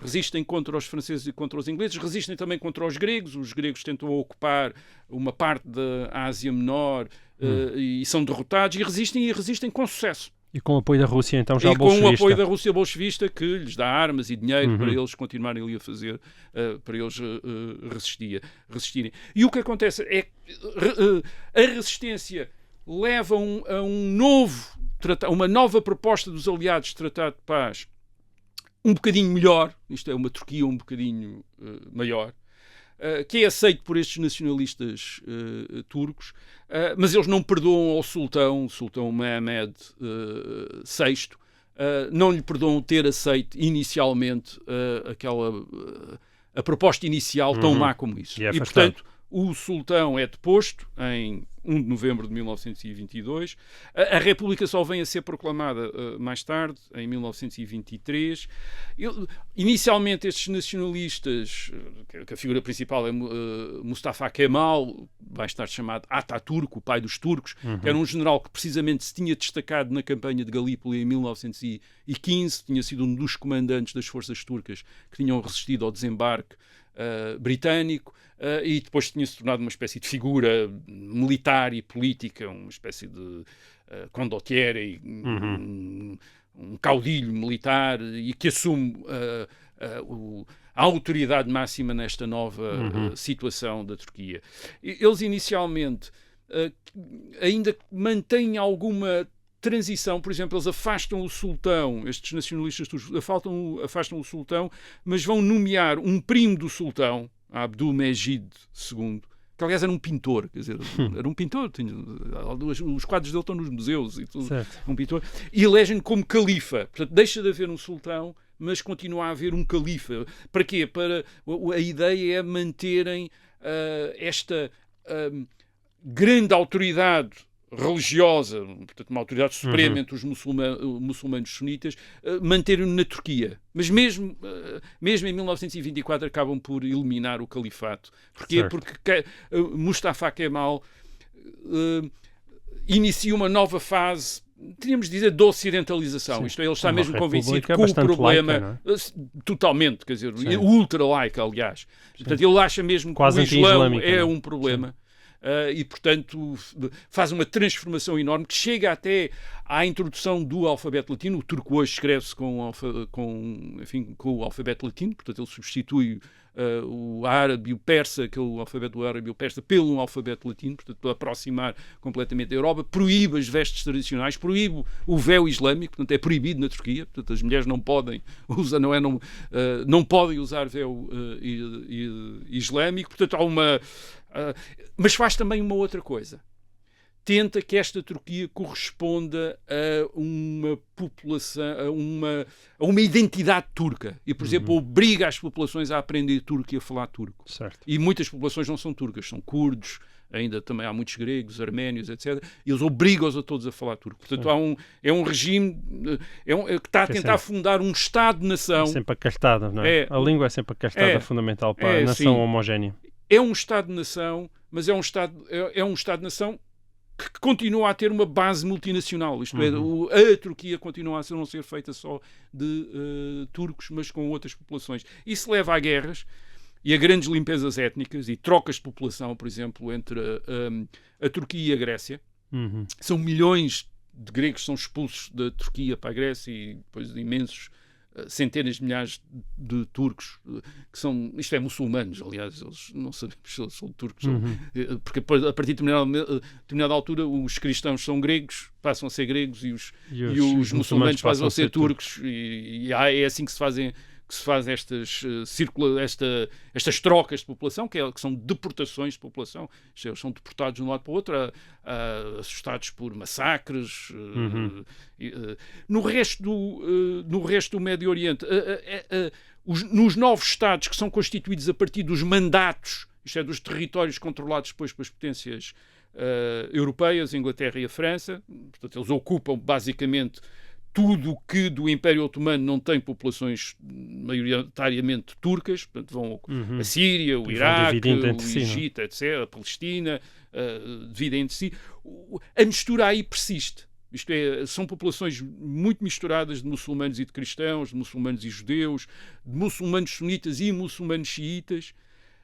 Resistem contra os franceses e contra os ingleses, resistem também contra os gregos tentam ocupar uma parte da Ásia Menor e são derrotados, e resistem com sucesso. E com o apoio da Rússia, então, já bolchevista. E com o apoio da Rússia bolchevista, que lhes dá armas e dinheiro para eles continuarem ali a fazer, para eles resistirem. E o que acontece é que a resistência leva a uma nova proposta dos aliados de tratado de paz um bocadinho melhor, isto é, uma Turquia um bocadinho maior, que é aceito por estes nacionalistas turcos, mas eles não perdoam ao sultão, o sultão Mehmed VI, não lhe perdoam ter aceito inicialmente a proposta inicial tão má como isso. E portanto, o sultão é deposto em 1 de novembro de 1922. A República só vem a ser proclamada mais tarde, em 1923. Inicialmente, estes nacionalistas, que a figura principal é Mustafa Kemal, mais tarde chamado Ataturk, o pai dos turcos, que era um general que precisamente se tinha destacado na campanha de Galípoli em 1915, tinha sido um dos comandantes das forças turcas que tinham resistido ao desembarque britânico, e depois tinha-se tornado uma espécie de figura militar e política, uma espécie de condottiere, um caudilho militar, e que assume a autoridade máxima nesta nova situação da Turquia. Eles inicialmente ainda mantêm alguma transição, por exemplo, eles afastam o sultão, estes nacionalistas turcos afastam o sultão, mas vão nomear um primo do sultão, Abdülmecid II, que aliás era um pintor, quer dizer, era um pintor, os quadros dele estão nos museus e tudo, um pintor, e elegem como califa. Portanto, deixa de haver um sultão, mas continua a haver um califa. Para quê? A ideia é manterem esta grande autoridade religiosa, portanto uma autoridade suprema entre os muçulmanos sunitas, manter-no na Turquia. Mas mesmo em 1924 acabam por eliminar o califato. Porquê? Porque Mustafa Kemal inicia uma nova fase, teríamos de dizer, de ocidentalização. Isto é, ele está mesmo convencido que o problema... Totalmente, quer dizer, ultra-laica, aliás. Portanto, ele acha mesmo que o Islão é um problema. E, portanto, faz uma transformação enorme que chega até à introdução do alfabeto latino. O turco hoje escreve-se com o alfabeto latino, portanto, ele substitui o árabe e o persa, o alfabeto do árabe e o persa, pelo alfabeto latino, portanto, para aproximar completamente a Europa. Proíbe as vestes tradicionais, proíbe o véu islâmico, portanto, é proibido na Turquia, portanto, as mulheres não podem usar, não podem usar véu islâmico, portanto, há uma... mas faz também uma outra coisa. Tenta que esta Turquia corresponda a uma população, a uma identidade turca. E, por exemplo, obriga as populações a aprender turco e a falar turco. Certo. E muitas populações não são turcas, são curdos, ainda também há muitos gregos, arménios, etc. E eles obrigam-os a todos a falar turco. Portanto, é um regime que está a tentar fundar um Estado-nação. É sempre acastada, não é? A língua é sempre acastada, fundamental para a nação homogénea. É um Estado-nação, mas é um Estado-nação que continua a ter uma base multinacional. Isto é, a Turquia continua a não ser feita só de turcos, mas com outras populações. Isso leva a guerras e a grandes limpezas étnicas e trocas de população, por exemplo, entre a Turquia e a Grécia. São milhões de gregos que são expulsos da Turquia para a Grécia e depois de imensos centenas de milhares de turcos que são, isto é, muçulmanos, aliás, eles não sabemos se eles são turcos, porque a partir de determinada altura os cristãos são gregos, passam a ser gregos e os muçulmanos passam a ser turcos e é assim que se fazem estas trocas de população, que são deportações de população. Eles são deportados de um lado para o outro, assustados por massacres. No resto do Médio Oriente, nos novos Estados que são constituídos a partir dos mandatos, isto é, dos territórios controlados depois pelas potências europeias, a Inglaterra e a França, portanto, eles ocupam basicamente tudo o que do Império Otomano não tem populações maioritariamente turcas, portanto vão a Síria, o Iraque, o Egito, etc., a Palestina, dividem entre si. A mistura aí persiste. Isto é, são populações muito misturadas de muçulmanos e de cristãos, de muçulmanos e judeus, de muçulmanos sunitas e muçulmanos xiitas,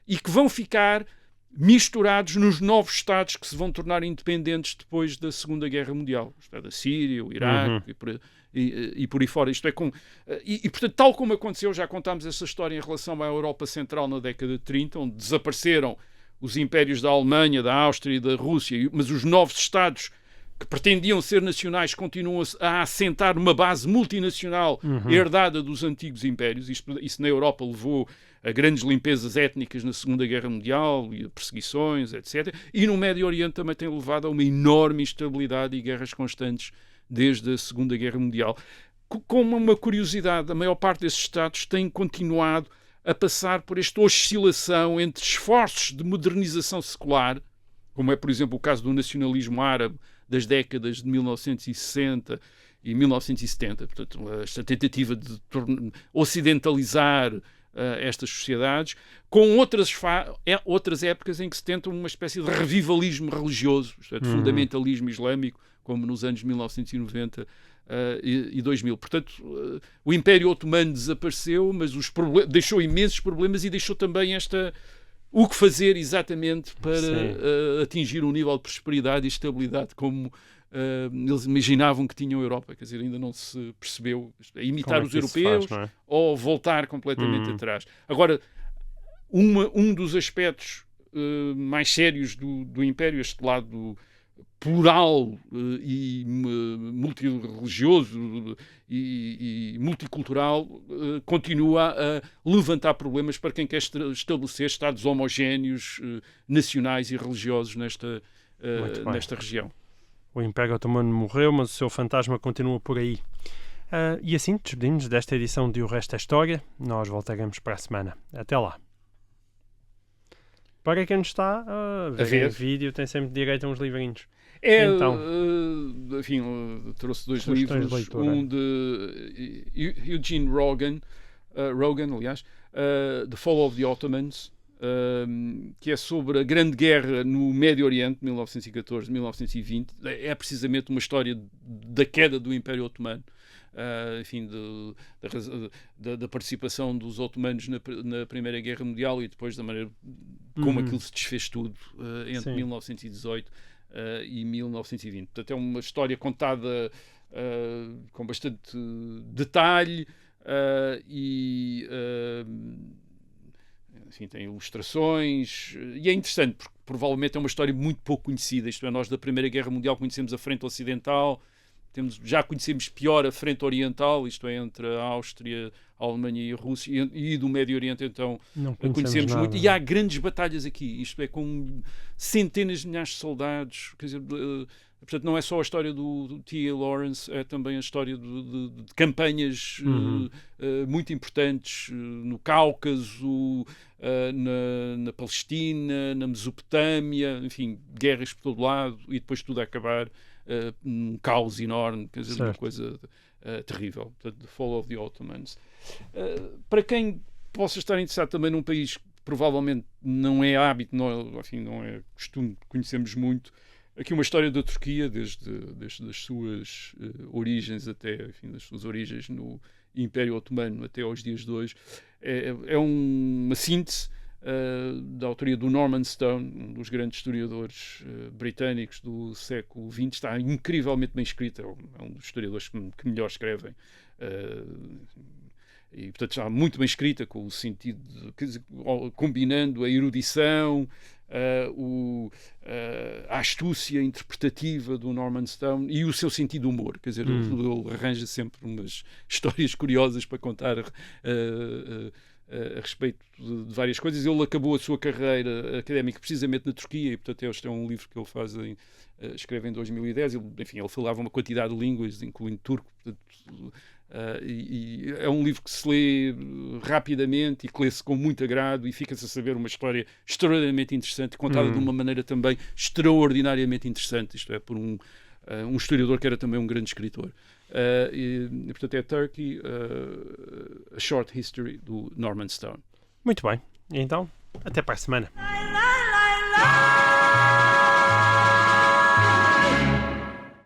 e que vão ficar misturados nos novos Estados que se vão tornar independentes depois da Segunda Guerra Mundial. Isto é, da Síria, o Iraque e por aí fora. Isto é, portanto, tal como aconteceu, já contámos essa história em relação à Europa Central na década de 30, onde desapareceram os impérios da Alemanha, da Áustria e da Rússia, mas os novos Estados que pretendiam ser nacionais continuam a assentar uma base multinacional herdada dos antigos impérios. Isso na Europa levou a grandes limpezas étnicas na Segunda Guerra Mundial e a perseguições, etc. E no Médio Oriente também tem levado a uma enorme instabilidade e guerras constantes desde a Segunda Guerra Mundial. Como uma curiosidade, a maior parte desses Estados tem continuado a passar por esta oscilação entre esforços de modernização secular, como é, por exemplo, o caso do nacionalismo árabe das décadas de 1960 e 1970. Portanto, esta tentativa de ocidentalizar estas sociedades, com outras épocas em que se tenta uma espécie de revivalismo religioso, isto é, de fundamentalismo islâmico, como nos anos 1990 e 2000. Portanto, o Império Otomano desapareceu, mas deixou imensos problemas e deixou também o que fazer exatamente para atingir um nível de prosperidade e estabilidade como eles imaginavam que tinham a Europa. Quer dizer, ainda não se percebeu imitar os europeus ou voltar completamente atrás. Agora, um dos aspectos mais sérios do Império, este lado plural e multirreligioso e multicultural continua a levantar problemas para quem quer estabelecer Estados homogéneos, nacionais e religiosos nesta região. O Império Otomano morreu, mas o seu fantasma continua por aí. E assim despedimos desta edição de O Resto é História. Nós voltaremos para a semana. Até lá. Para quem nos está a ver em vídeo, tem sempre direito a uns livrinhos. Então, enfim, trouxe dois livros, um de Eugene Rogan, aliás, The Fall of the Ottomans, que é sobre a Grande Guerra no Médio Oriente, 1914-1920. É precisamente uma história da queda do Império Otomano. Enfim, da participação dos otomanos na Primeira Guerra Mundial e depois da maneira como aquilo se desfez tudo entre 1918 e 1920. Portanto, é uma história contada com bastante detalhe e enfim, tem ilustrações e é interessante porque provavelmente é uma história muito pouco conhecida. Isto é, nós da Primeira Guerra Mundial conhecemos a frente ocidental, já conhecemos pior a frente oriental, isto é, entre a Áustria, a Alemanha e a Rússia, e do Médio Oriente, então, conhecemos muito. E há grandes batalhas aqui, isto é, com centenas de milhares de soldados, quer dizer, portanto, não é só a história do T.A. Lawrence, é também a história de campanhas muito importantes no Cáucaso, na Palestina, na Mesopotâmia, enfim, guerras por todo lado, e depois tudo a acabar um caos enorme, quer dizer, uma coisa terrível. Portanto, The Fall of the Ottomans. Para quem possa estar interessado também num país que provavelmente não é hábito, não é costume, conhecemos muito, aqui uma história da Turquia, desde as suas origens até, enfim, das suas origens no Império Otomano até aos dias de hoje. É uma síntese da autoria do Norman Stone, um dos grandes historiadores britânicos do século XX. Está incrivelmente bem escrito, é um dos historiadores que melhor escrevem. E, portanto, está muito bem escrita, com o sentido, combinando a erudição, a astúcia interpretativa do Norman Stone e o seu sentido de humor. Quer dizer, ele arranja sempre umas histórias curiosas para contar a respeito de várias coisas. Ele acabou a sua carreira académica precisamente na Turquia e, portanto, este é um livro que ele faz escreve em 2010. Ele falava uma quantidade de línguas, incluindo turco, portanto, e é um livro que se lê rapidamente e que lê-se com muito agrado e fica-se a saber uma história extraordinariamente interessante, contada de uma maneira também extraordinariamente interessante, isto é, por um historiador que era também um grande escritor. E, portanto, é Turkey, A Short History, do Norman Stone. Muito bem. Então, até para a semana.